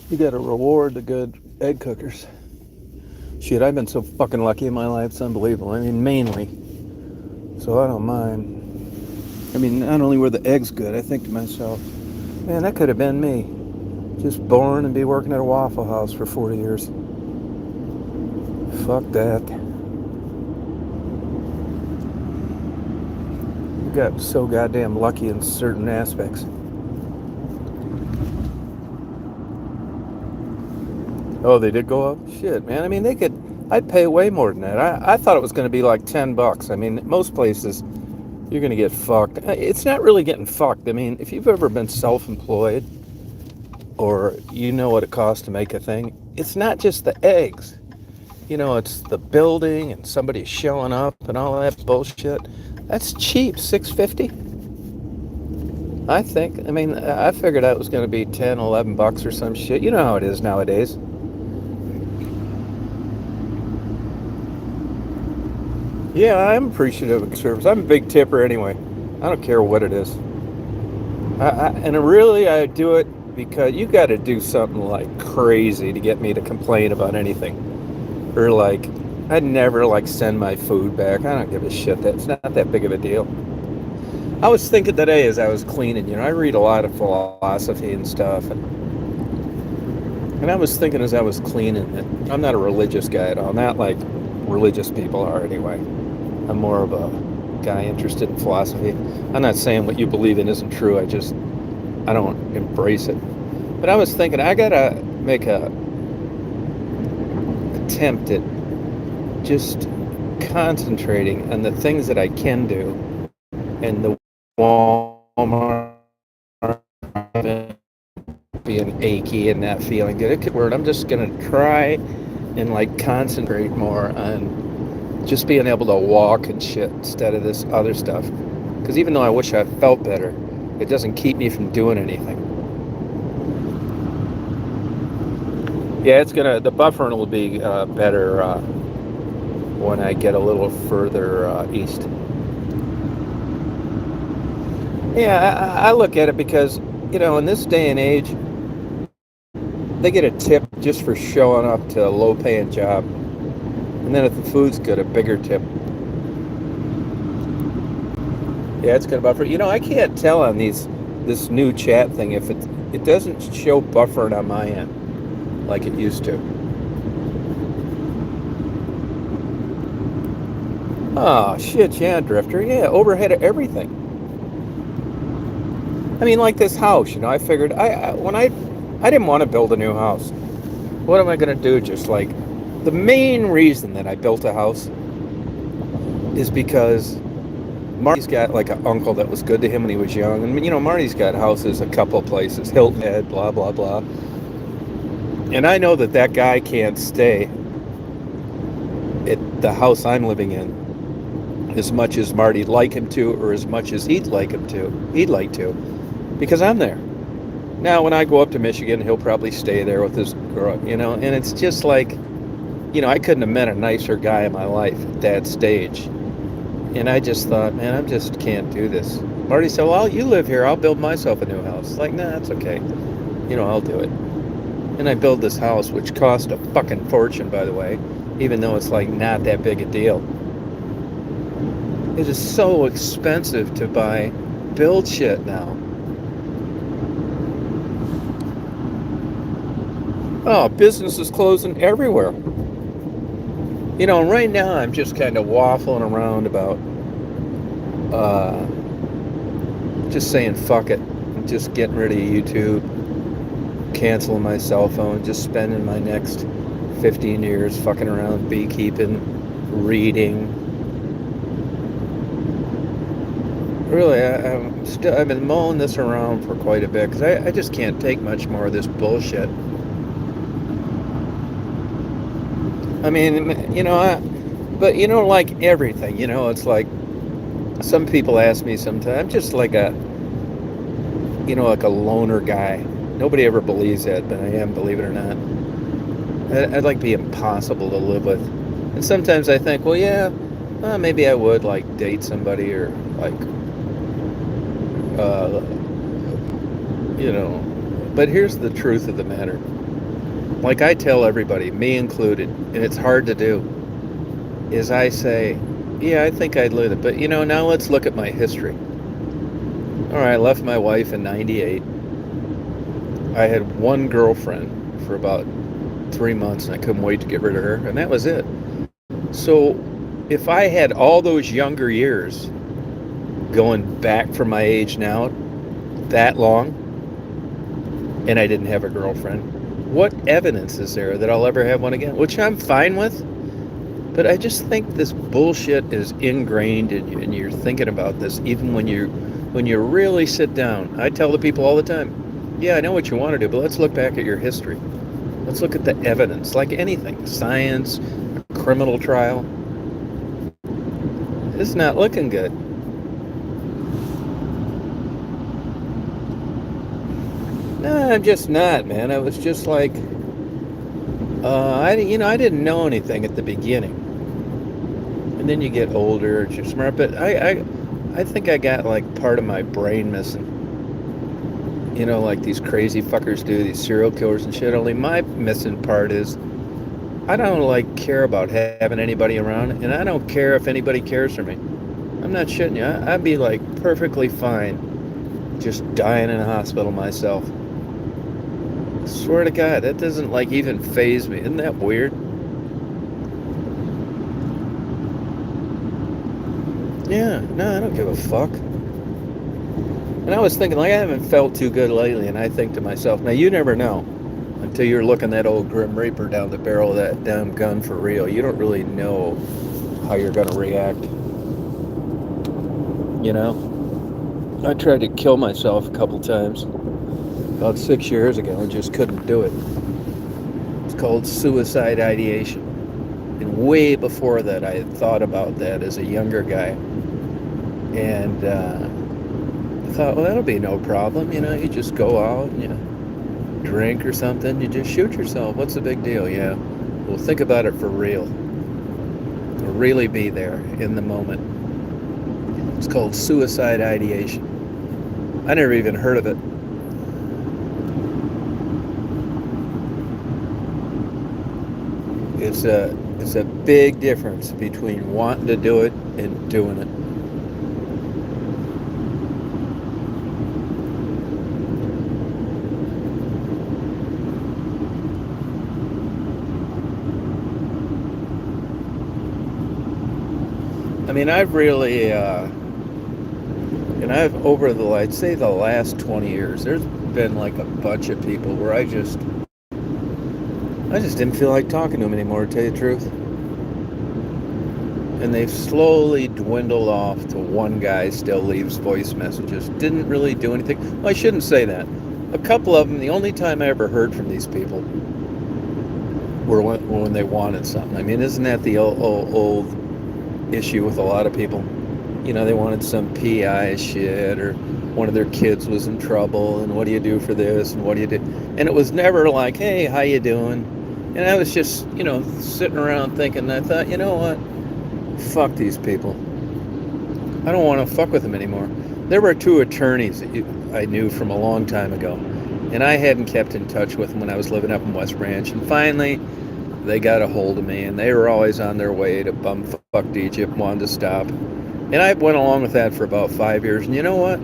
you gotta reward the good egg cookers. Shit, I've been so fucking lucky in my life, it's unbelievable. I mean, mainly. So I don't mind. I mean, not only were the eggs good, I think to myself, man, that could have been me. Just born and be working at a Waffle House for 40 years. Fuck that. We got so goddamn lucky in certain aspects. Oh, they did go up? Shit, man. I mean, I'd pay way more than that. I thought it was going to be like $10. I mean, most places, you're going to get fucked. It's not really getting fucked. I mean, if you've ever been self-employed or you know what it costs to make a thing, it's not just the eggs. You know, it's the building and somebody showing up and all that bullshit. That's cheap, $6.50. I think. I mean, I figured that was going to be $10, $11 or some shit. You know how it is nowadays. Yeah, I'm appreciative of service. I'm a big tipper anyway. I don't care what it is. I do it because you got to do something like crazy to get me to complain about anything. Or like, I'd never like send my food back. I don't give a shit. That's not that big of a deal. I was thinking today as I was cleaning, you know, I read a lot of philosophy and stuff. And I was thinking as I was cleaning that I'm not a religious guy at all. Not like religious people are anyway. I'm more of a guy interested in philosophy. I'm not saying what you believe in isn't true. I don't embrace it. But I was thinking I gotta make a attempt at just concentrating on the things that I can do and the Walmart being achy and not feeling good. It could work. I'm just gonna try and like concentrate more on just being able to walk and shit instead of this other stuff. Because even though I wish I felt better, it doesn't keep me from doing anything. Yeah, the buffering will be better when I get a little further east. Yeah, I look at it because, you know, in this day and age, they get a tip just for showing up to a low-paying job. And then if the food's good, a bigger tip. Yeah, it's gonna buffer. You know, I can't tell on this new chat thing if it doesn't show buffering on my end like it used to. Oh shit, yeah, Drifter. Yeah, overhead of everything. I mean, like this house, you know, I figured I didn't want to build a new house. What am I gonna do? Just like the main reason that I built a house is because Marty's got like an uncle that was good to him when he was young. And, you know, Marty's got houses a couple places, Hilton Head, blah, blah, blah. And I know that guy can't stay at the house I'm living in as much as Marty'd like him to or as much as he'd like to, because I'm there. Now, when I go up to Michigan, he'll probably stay there with his girl, and it's just like, I couldn't have met a nicer guy in my life at that stage. And I just thought, man, I just can't do this. Marty said, well, you live here. I'll build myself a new house. Like, nah, that's okay. I'll do it. And I build this house, which cost a fucking fortune, by the way, even though it's like not that big a deal. It is so expensive to build shit now. Oh, business is closing everywhere. Right now I'm just kind of waffling around about just saying fuck it. I'm just getting rid of YouTube, canceling my cell phone, just spending my next 15 years fucking around beekeeping, reading. Really, I've been mulling this around for quite a bit because I just can't take much more of this bullshit. I mean, but like everything, it's like some people ask me sometimes, I'm just like like a loner guy. Nobody ever believes that, but I am, believe it or not. I'd like to be impossible to live with. And sometimes I think, well, yeah, maybe I would like date somebody or like, but here's the truth of the matter. Like I tell everybody, me included, and it's hard to do, is I say, yeah, I think I'd live it. But, now let's look at my history. All right, I left my wife in 98. I had one girlfriend for about 3 months, and I couldn't wait to get rid of her, and that was it. So if I had all those younger years going back from my age now that long, and I didn't have a girlfriend, what evidence is there that I'll ever have one again? Which I'm fine with, but I just think this bullshit is ingrained in you, and you're thinking about this even when you really sit down. I tell the people all the time, yeah, I know what you want to do, but let's look back at your history. Let's look at the evidence, like anything, science, a criminal trial. It's not looking good. No, I'm just not, man. I was just like, I didn't know anything at the beginning, and then you get older, and you're smart. But I think I got like part of my brain missing. Like these crazy fuckers do, these serial killers and shit. Only my missing part is, I don't like care about having anybody around, and I don't care if anybody cares for me. I'm not shitting you. I'd be like perfectly fine just dying in a hospital myself. Swear to God, that doesn't like even faze me. Isn't that weird? Yeah, no, I don't give a fuck. And I was thinking, like, I haven't felt too good lately, and I think to myself, now you never know until you're looking that old Grim Reaper down the barrel of that damn gun for real. You don't really know how you're going to react. I tried to kill myself a couple times about 6 years ago and just couldn't do it. It's called suicide ideation. And way before that, I had thought about that as a younger guy. And I thought, well, that'll be no problem. You just go out and you drink or something. You just shoot yourself. What's the big deal? Yeah. Well, think about it for real. Really be there in the moment. It's called suicide ideation. I never even heard of it. It's a big difference between wanting to do it and doing it. I mean, I've really, and I've over I'd say the last 20 years, there's been like a bunch of people where I just didn't feel like talking to them anymore, to tell you the truth. And they've slowly dwindled off to one guy still leaves voice messages. Didn't really do anything. Well, I shouldn't say that. A couple of them, the only time I ever heard from these people were when they wanted something. I mean, isn't that the old issue with a lot of people? they wanted some PI shit, or one of their kids was in trouble, and what do you do for this, and what do you do? And it was never like, hey, how you doing? And I was just, sitting around thinking, I thought, you know what? Fuck these people. I don't want to fuck with them anymore. There were two attorneys that I knew from a long time ago, and I hadn't kept in touch with them when I was living up in West Branch. And finally, they got a hold of me, and they were always on their way to bumfucked Egypt, wanted to stop. And I went along with that for about 5 years. And you know what?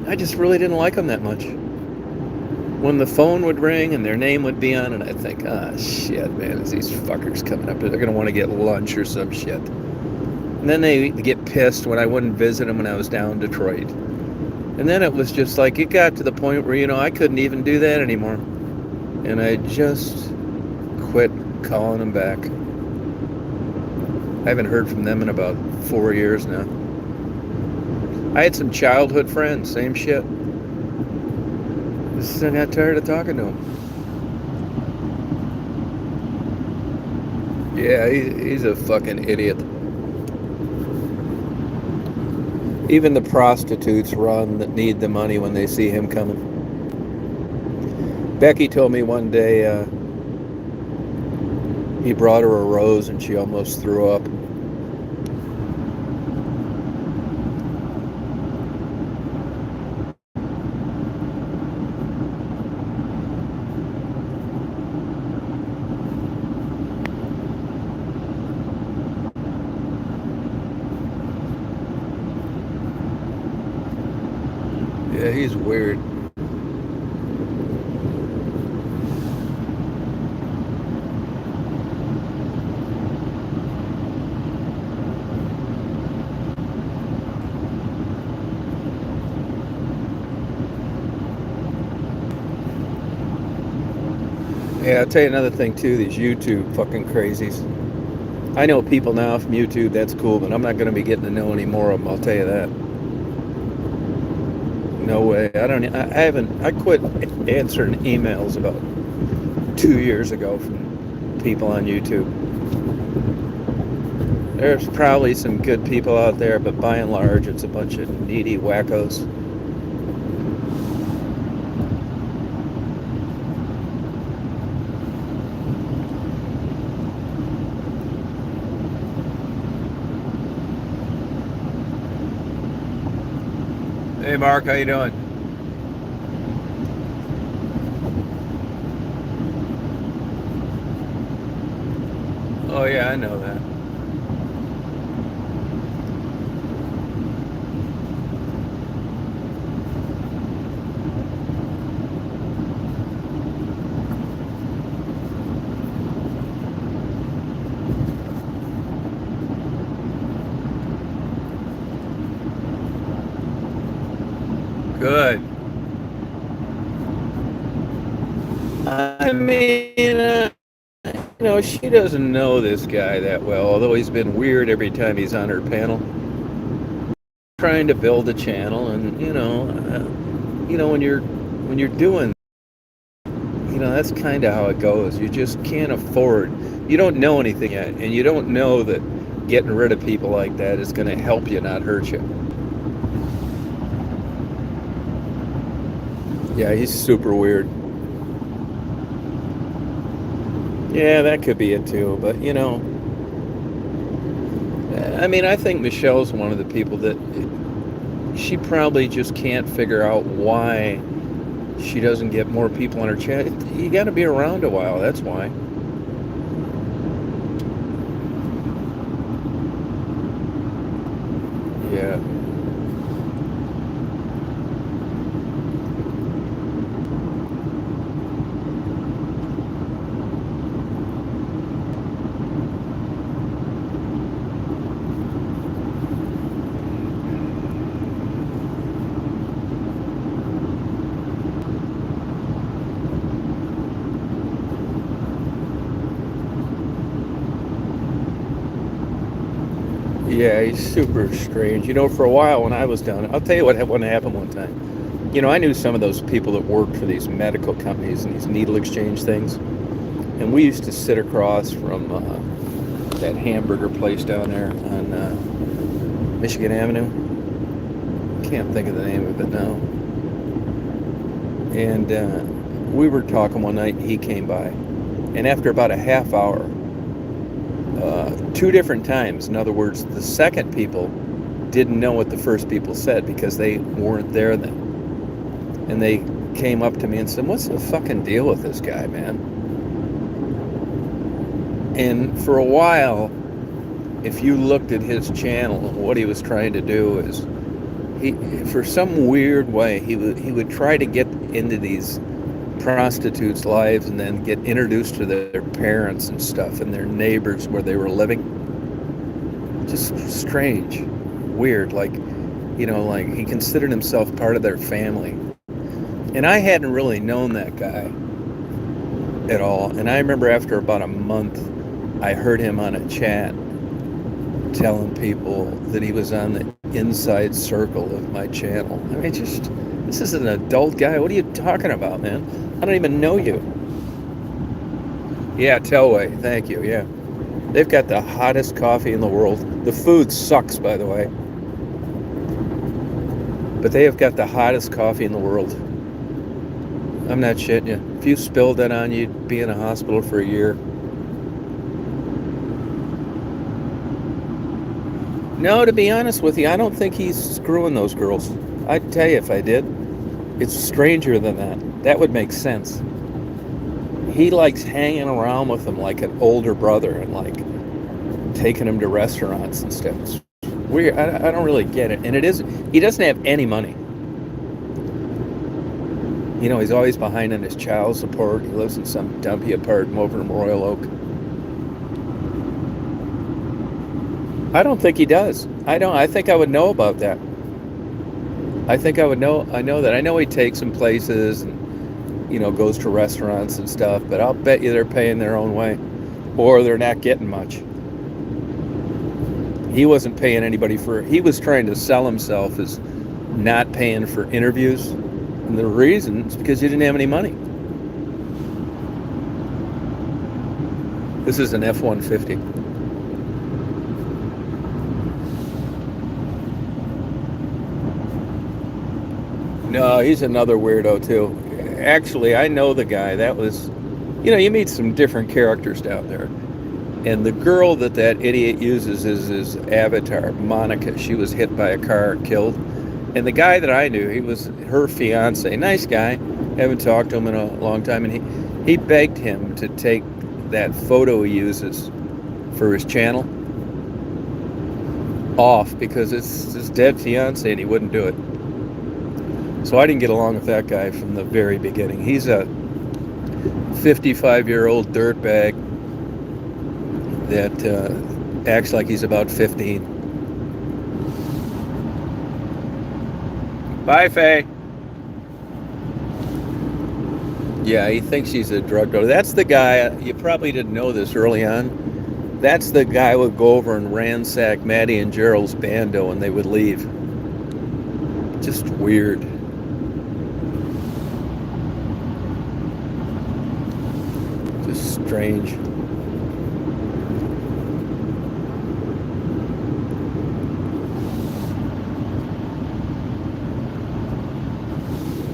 I just really didn't like them that much. When the phone would ring and their name would be on it, I'd think, shit, man, is these fuckers coming up? They're going to want to get lunch or some shit. And then they get pissed when I wouldn't visit them when I was down in Detroit. And then it was just like, it got to the point where, I couldn't even do that anymore. And I just quit calling them back. I haven't heard from them in about 4 years now. I had some childhood friends, same shit. I got tired of talking to him. Yeah, he's a fucking idiot. Even the prostitutes run that need the money when they see him coming. Becky told me one day he brought her a rose and she almost threw up. Yeah, he's weird. Yeah, I'll tell you another thing too, these YouTube fucking crazies. I know people now from YouTube, that's cool, but I'm not going to be getting to know any more of them, I'll tell you that. No way. I quit answering emails about 2 years ago from people on YouTube. There's probably some good people out there, but by and large, it's a bunch of needy wackos. Hey Mark, how you doing? Oh yeah, I know that. Good. I mean, she doesn't know this guy that well, although he's been weird every time he's on her panel. Trying to build a channel, and when you're doing, that's kind of how it goes. You just can't afford. You don't know anything yet, and you don't know that getting rid of people like that is going to help you, not hurt you. Yeah, he's super weird. Yeah, that could be it too, but I think Michelle's one of the people that she probably just can't figure out why she doesn't get more people on her channel. You got to be around a while, that's why. Yeah. Yeah, he's super strange. For a while when I was down, I'll tell you what happened one time. I knew some of those people that worked for these medical companies and these needle exchange things. And we used to sit across from that hamburger place down there on Michigan Avenue. Can't think of the name of it now. And we were talking one night, and he came by. And after about a half hour, two different times, in other words, the second people didn't know what the first people said because they weren't there then. And they came up to me and said, "What's the fucking deal with this guy, man?" And for a while, if you looked at his channel, what he was trying to do is, for some weird way, he would try to get into these prostitutes' lives and then get introduced to their parents and stuff and their neighbors where they were living. Just strange, weird, like he considered himself part of their family. And I hadn't really known that guy at all. And I remember after about a month, I heard him on a chat telling people that he was on the inside circle of my channel. I mean, this is an adult guy. What are you talking about, man? I don't even know you. Yeah, Telway. Thank you. Yeah. They've got the hottest coffee in the world. The food sucks, by the way. But they have got the hottest coffee in the world. I'm not shitting you. If you spilled that on you, you'd be in a hospital for a year. No, to be honest with you, I don't think he's screwing those girls. I'd tell you if I did. It's stranger than that. That would make sense. He likes hanging around with them like an older brother and like taking them to restaurants and stuff. It's weird. I don't really get it. And he doesn't have any money. He's always behind on his child support. He lives in some dumpy apartment over in Royal Oak. I don't think he does. I think I would know about that. I think I would know. I know that. I know he takes them places and, goes to restaurants and stuff, but I'll bet you they're paying their own way or they're not getting much. He wasn't paying anybody he was trying to sell himself as not paying for interviews. And the reason is because he didn't have any money. This is an F-150. No, he's another weirdo too. Actually, I know the guy. That was, you meet some different characters down there. And the girl that idiot uses is his avatar, Monica. She was hit by a car and killed. And the guy that I knew, he was her fiance. Nice guy. Haven't talked to him in a long time. And he begged him to take that photo he uses for his channel off because it's his dead fiance and he wouldn't do it. So I didn't get along with that guy from the very beginning. He's a 55-year-old dirtbag that acts like he's about 15. Bye, Faye. Yeah, he thinks he's a drug dealer. That's the guy, you probably didn't know this early on. That's the guy who would go over and ransack Maddie and Gerald's bando and they would leave. Just weird. Just strange.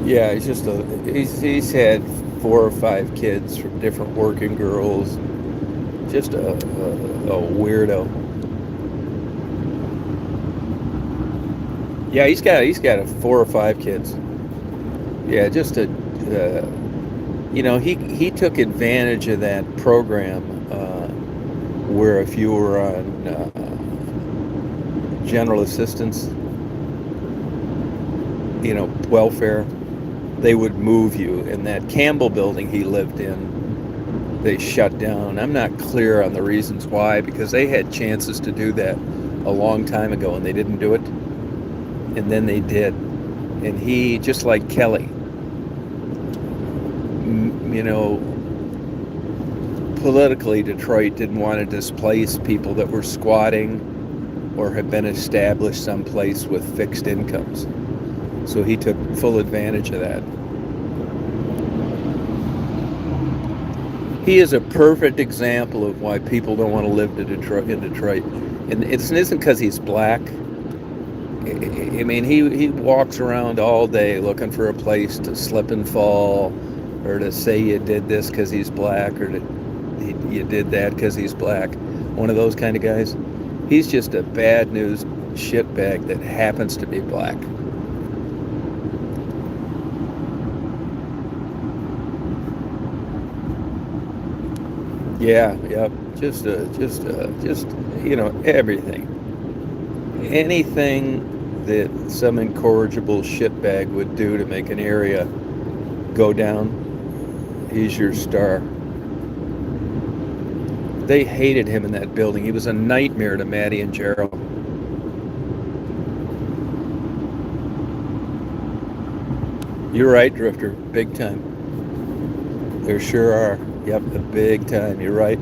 Yeah, he's had 4 or 5 kids from different working girls. Just a weirdo. Yeah, he's got 4 or 5 kids. Yeah, just he took advantage of that program where if you were on general assistance, welfare, they would move you. In that Campbell building he lived in, they shut down. I'm not clear on the reasons why, because they had chances to do that a long time ago and they didn't do it. And then they did. And he, just like Kelly, politically Detroit didn't want to displace people that were squatting or had been established someplace with fixed incomes. So he took full advantage of that. He is a perfect example of why people don't want to live in Detroit. And it isn't because he's black. I mean, he walks around all day looking for a place to slip and fall, or to say you did this because he's black, or you did that because he's black. One of those kind of guys. He's just a bad news shitbag that happens to be black. Yeah, yep. Just everything. Anything that some incorrigible shitbag would do to make an area go down, he's your star. They hated him in that building. He was a nightmare to Maddie and Gerald. You're right, Drifter. Big time. There sure are. Yep, a big time. You're right.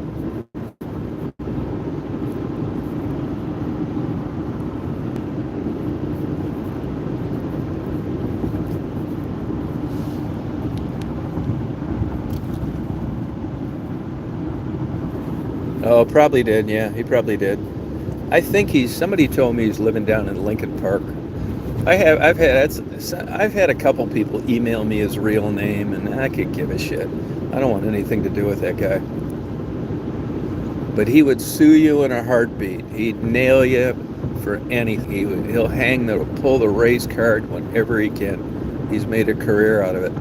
Oh, probably did. Yeah, he probably did. I think somebody told me he's living down in Lincoln Park. I've had a couple people email me his real name, and I could give a shit. I don't want anything to do with that guy. But he would sue you in a heartbeat. He'd nail you for anything. He'll pull the race card whenever he can. He's made a career out of it.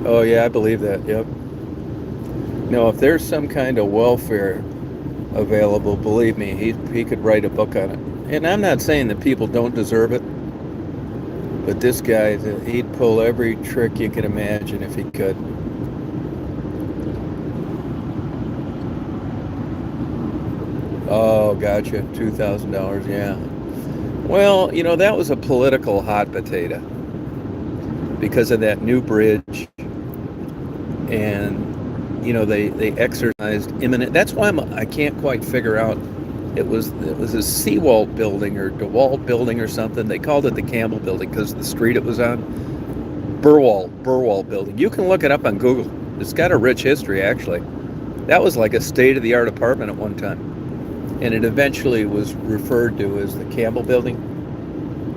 Oh yeah, I believe that. Yep. No, if there's some kind of welfare available, believe me, he could write a book on it. And I'm not saying that people don't deserve it, but this guy, he'd pull every trick you could imagine if he could. Oh, gotcha. $2,000. Yeah. Well, that was a political hot potato because of that new bridge. And they exercised imminent. That's why I can't quite figure out. It was a Seawalt building or DeWalt building or something. They called it the Campbell building because of the street it was on. Burwell building. You can look it up on Google. It's got a rich history, actually. That was like a state-of-the-art apartment at one time, and it eventually was referred to as the Campbell building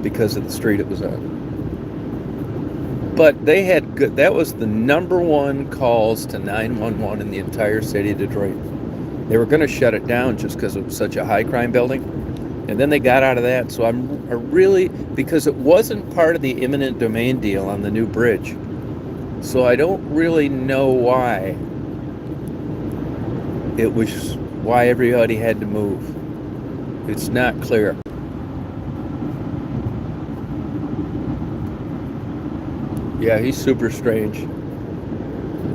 because of the street it was on. But they had good. That was the number one calls to 911 in the entire city of Detroit. They were going to shut it down just because it was such a high crime building, and then they got out of that. So because it wasn't part of the eminent domain deal on the new bridge. So I don't really know why everybody had to move. It's not clear. Yeah, he's super strange.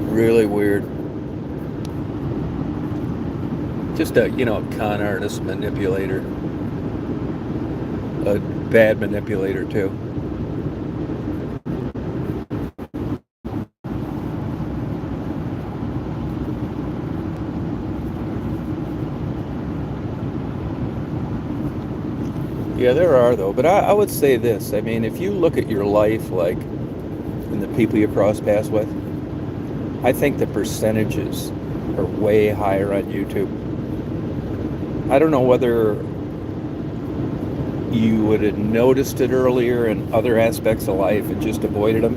Really weird. Just a con artist, manipulator. A bad manipulator, too. Yeah, there are, though. But I would say this. I mean, if you look at your life, like, and the people you cross paths with, I think the percentages are way higher on YouTube. I don't know whether you would have noticed it earlier in other aspects of life and just avoided them,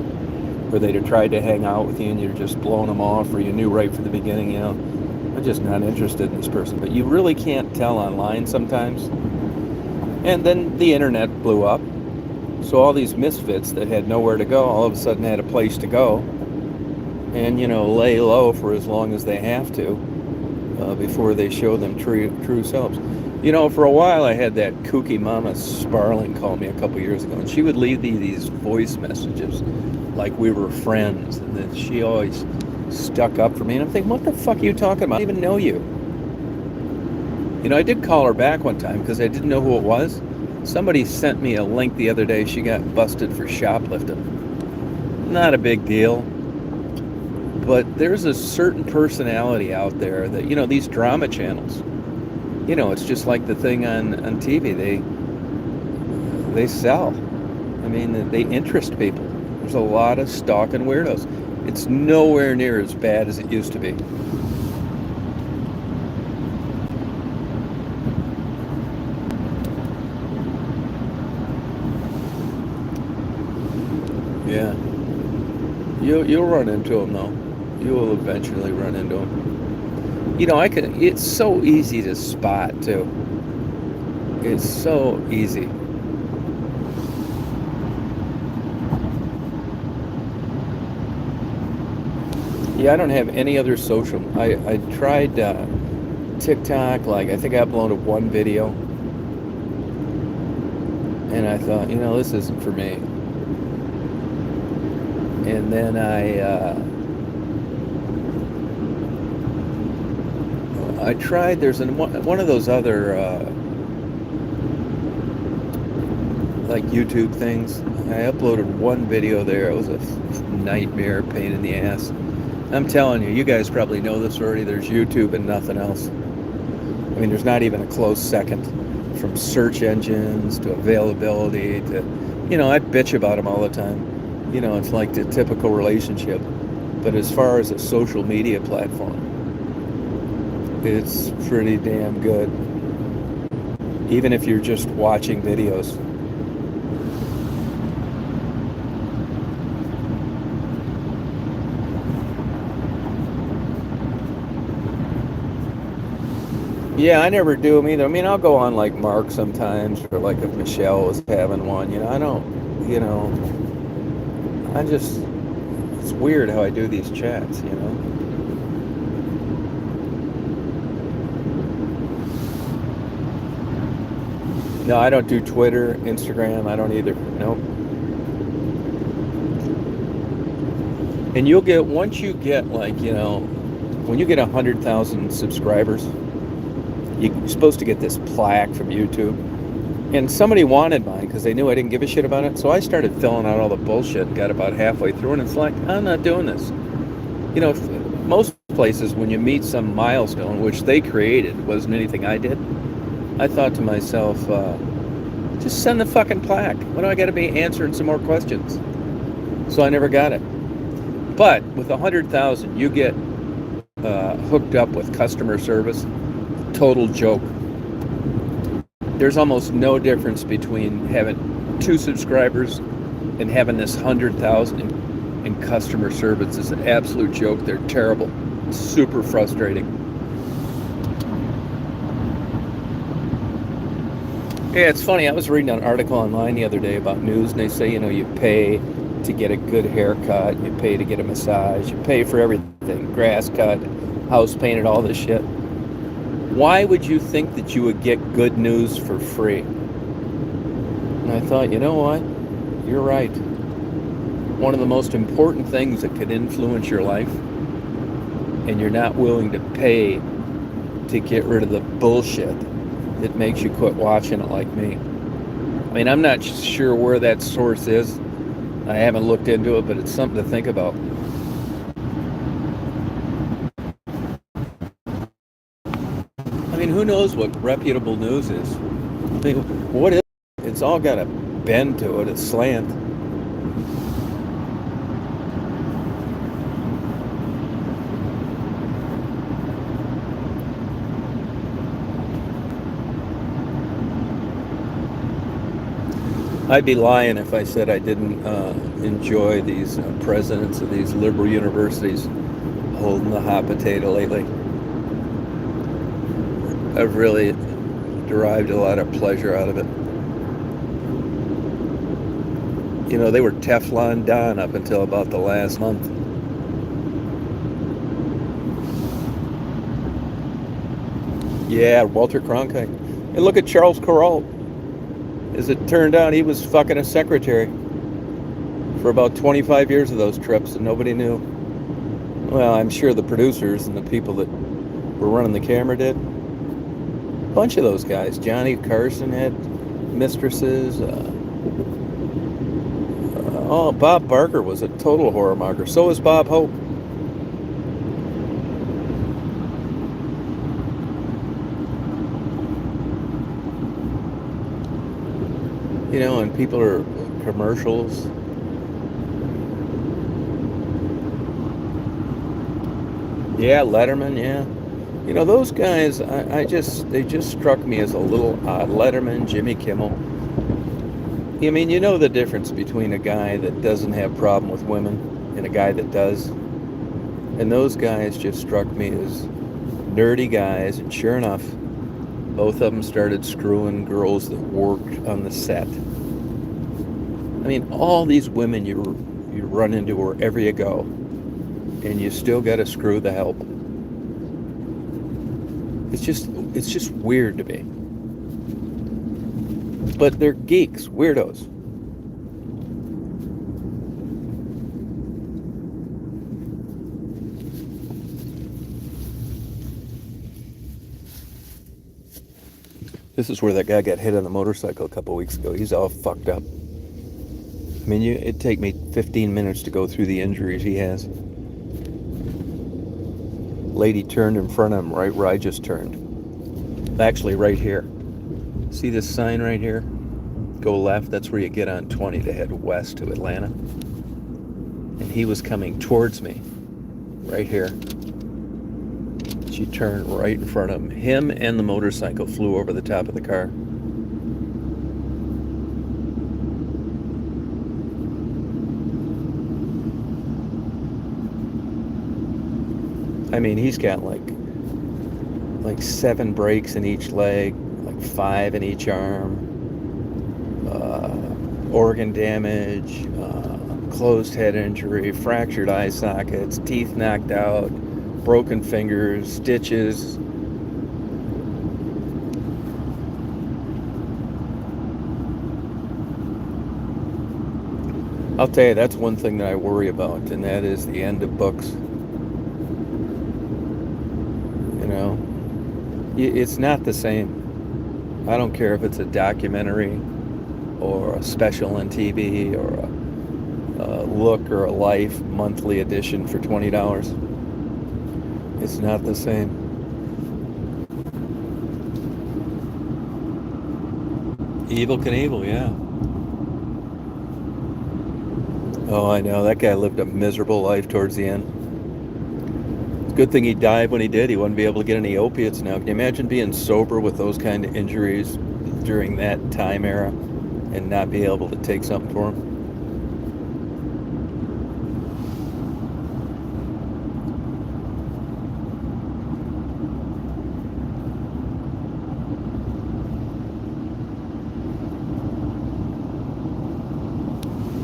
or they'd have tried to hang out with you and you're just blowing them off, or you knew right from the beginning, I'm just not interested in this person. But you really can't tell online sometimes. And then the internet blew up. So all these misfits that had nowhere to go all of a sudden had a place to go and, lay low for as long as they have to before they show them true selves. For a while I had that kooky mama Sparling call me a couple years ago, and she would leave these voice messages like we were friends, and that she always stuck up for me. And I'm thinking, what the fuck are you talking about? I don't even know you. I did call her back one time because I didn't know who it was. Somebody sent me a link the other day. She got busted for shoplifting. Not a big deal. But there's a certain personality out there that, these drama channels, it's just like the thing on TV. They sell. I mean, they interest people. There's a lot of stalking weirdos. It's nowhere near as bad as it used to be. Yeah. You'll run into them though. You will eventually run into them. It's so easy to spot too. It's so easy. Yeah, I don't have any other social. I tried TikTok. Like I think I uploaded one video, and I thought, this isn't for me. And then I tried. There's one of those other like YouTube things. I uploaded one video there. It was a nightmare, pain in the ass. I'm telling you, you guys probably know this already. There's YouTube and nothing else. I mean, there's not even a close second. From search engines to availability to, I bitch about them all the time. It's like the typical relationship. But as far as a social media platform, it's pretty damn good. Even if you're just watching videos. Yeah, I never do them either. I mean, I'll go on like Mark sometimes, or like if Michelle was having one, I don't, it's weird how I do these chats, No, I don't do Twitter, Instagram, I don't either. Nope. And once you get like, when you get 100,000 subscribers, you're supposed to get this plaque from YouTube. And somebody wanted mine because they knew I didn't give a shit about it. So I started filling out all the bullshit and got about halfway through. And it's like, I'm not doing this. Most places when you meet some milestone, which they created, wasn't anything I did. I thought to myself, just send the fucking plaque. What do I got to be answering some more questions? So I never got it. But with 100,000, you get hooked up with customer service. Total joke. There's almost no difference between having 2 subscribers and having this 100,000 in customer service. It's an absolute joke. They're terrible. It's super frustrating. Yeah, it's funny. I was reading an article online the other day about news, and they say, you pay to get a good haircut, you pay to get a massage, you pay for everything, grass cut, house painted, all this shit. Why would you think that you would get good news for free? And I thought, you know what? You're right. One of the most important things that could influence your life, and you're not willing to pay to get rid of the bullshit that makes you quit watching it like me. I mean, I'm not sure where that source is. I haven't looked into it, but it's something to think about. I mean, who knows what reputable news is? I mean, what is it? It's all got a bend to it, a slant. I'd be lying if I said I didn't enjoy these presidents of these liberal universities holding the hot potato lately. I've really derived a lot of pleasure out of it. They were Teflon Don up until about the last month. Yeah, Walter Cronkite. And look at Charles Corral. As it turned out, he was fucking a secretary for about 25 years of those trips, and nobody knew. Well, I'm sure the producers and the people that were running the camera did. A bunch of those guys. Johnny Carson had mistresses. Bob Barker was a total whoremonger. So was Bob Hope. And people are commercials. Yeah, Letterman, yeah. You know, those guys, they just struck me as a little odd. Letterman, Jimmy Kimmel. I mean, you know the difference between a guy that doesn't have problem with women and a guy that does. And those guys just struck me as nerdy guys. And sure enough, both of them started screwing girls that worked on the set. I mean, all these women you run into wherever you go, and you still got to screw the help. It's just weird to me. But they're geeks, weirdos. This is where that guy got hit on the motorcycle a couple weeks ago. He's all fucked up. I mean, it'd take me 15 minutes to go through the injuries he has. Lady turned in front of him right where I just turned. Actually, right here. See this sign right here? Go left, that's where you get on 20 to head west to Atlanta. And he was coming towards me, right here. She turned right in front of him. Him and the motorcycle flew over the top of the car. I mean, he's got like 7 breaks in each leg, like 5 in each arm, organ damage, closed head injury, fractured eye sockets, teeth knocked out, broken fingers, stitches. I'll tell you, that's one thing that I worry about, and that is the end of books. You know, it's not the same. I don't care if it's a documentary or a special on TV or a Look or a Life monthly edition for $20. It's not the same. Evel Knievel, yeah. Oh, I know. That guy lived a miserable life towards the end. It's a good thing he died when he did. He wouldn't be able to get any opiates now. Can you imagine being sober with those kind of injuries during that time era and not be able to take something for him?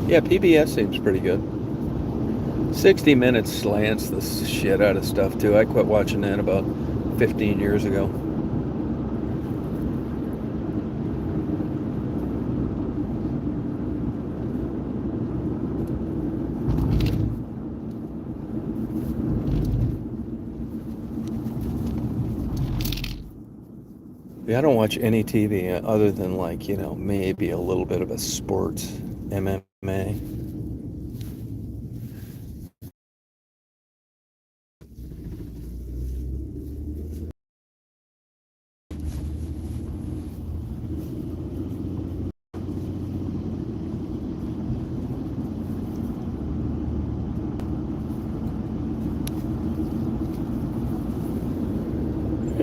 Yeah, PBS seems pretty good. 60 Minutes slants the shit out of stuff, too. I quit watching that about 15 years ago. Yeah, I don't watch any TV other than, like, you know, maybe a little bit of a sports MMA.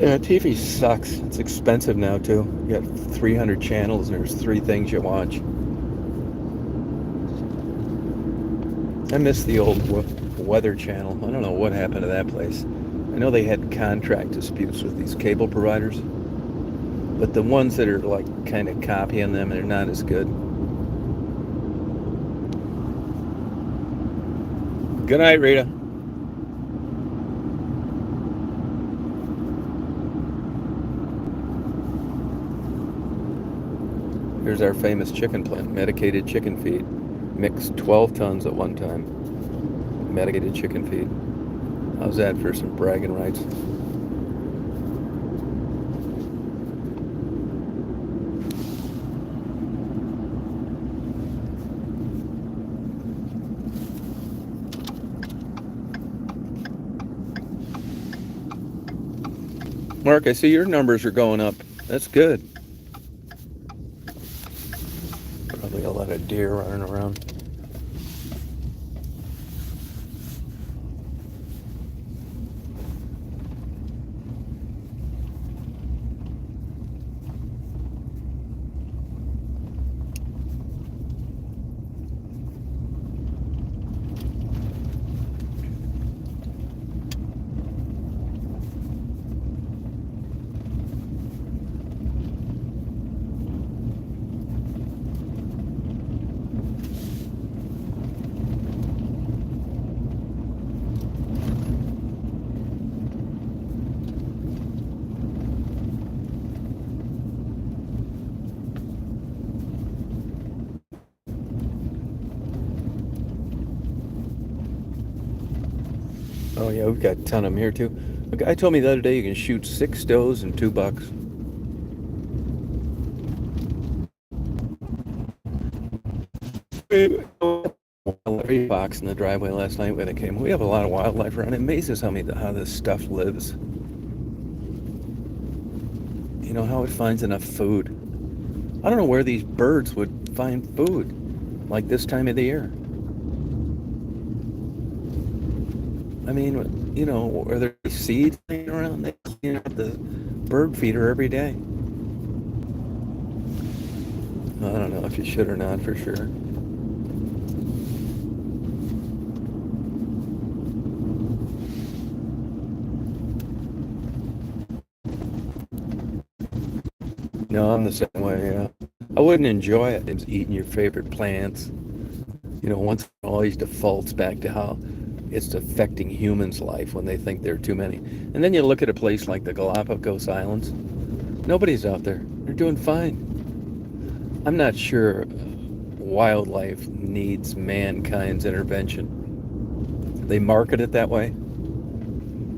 Yeah, TV sucks. It's expensive now, too. You got 300 channels and there's 3 things you watch. I miss the old Weather Channel. I don't know what happened to that place. I know they had contract disputes with these cable providers, but the ones that are like kind of copying them, they're not as good. Good night, Rita. Here's our famous chicken plant, medicated chicken feed. Mixed 12 tons at one time. Medicated chicken feed. How's that for some bragging rights? Mark, I see your numbers are going up. That's good. Probably a lot of deer running around. Oh yeah, we've got a ton of them here too. A guy told me the other day you can shoot 6 does in $2. Every box in the driveway last night when it came. We have a lot of wildlife around. It amazes how this stuff lives. You know how it finds enough food. I don't know where these birds would find food like this time of the year. I mean, you know, are there seeds laying around? They clean out the bird feeder every day. I don't know if you should or not for sure. No, I'm the same way, yeah. I wouldn't enjoy it, it's eating your favorite plants. You know, once it always defaults back to how it's affecting humans' life when they think there are too many. And then you look at a place like the Galapagos Islands. Nobody's out there. They're doing fine. I'm not sure wildlife needs mankind's intervention. They market it that way.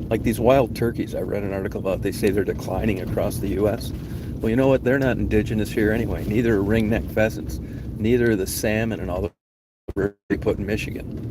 Like these wild turkeys I read an article about, they say they're declining across the U.S. Well, you know what? They're not indigenous here anyway. Neither are ringneck pheasants. Neither are the salmon and all the birds they put in Michigan.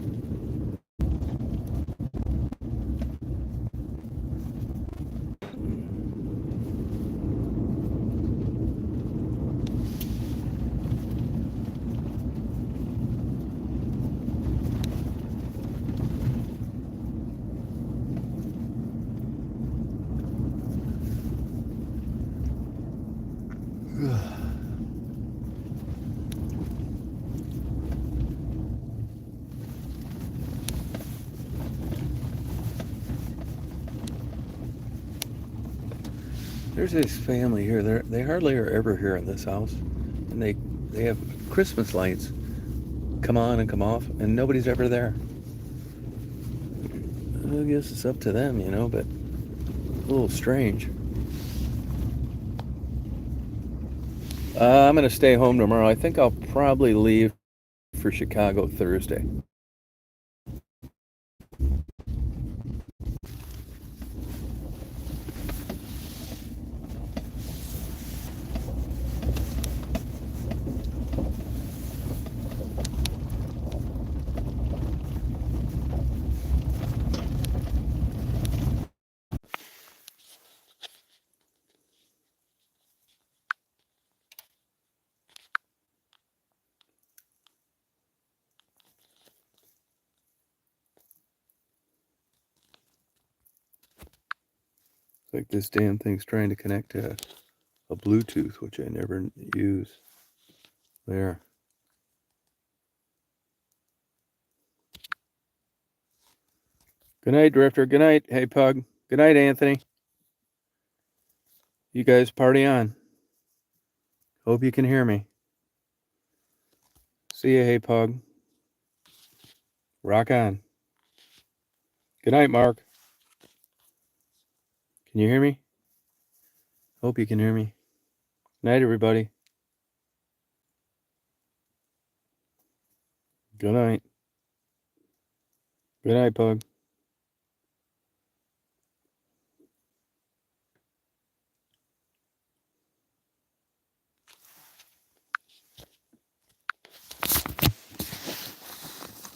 There's this family here. They hardly are ever here in this house, and they have Christmas lights come on and come off, and nobody's ever there. I guess it's up to them, you know, but a little strange. I'm gonna stay home tomorrow. I think I'll probably leave for Chicago Thursday. It's like this damn thing's trying to connect to a Bluetooth, which I never use. There. Good night, Drifter. Good night. Hey, Pug. Good night, Anthony. You guys party on. Hope you can hear me. See ya, hey, Pug. Rock on. Good night, Mark. Can you hear me? Hope you can hear me. Night, everybody. Good night. Good night, Pug.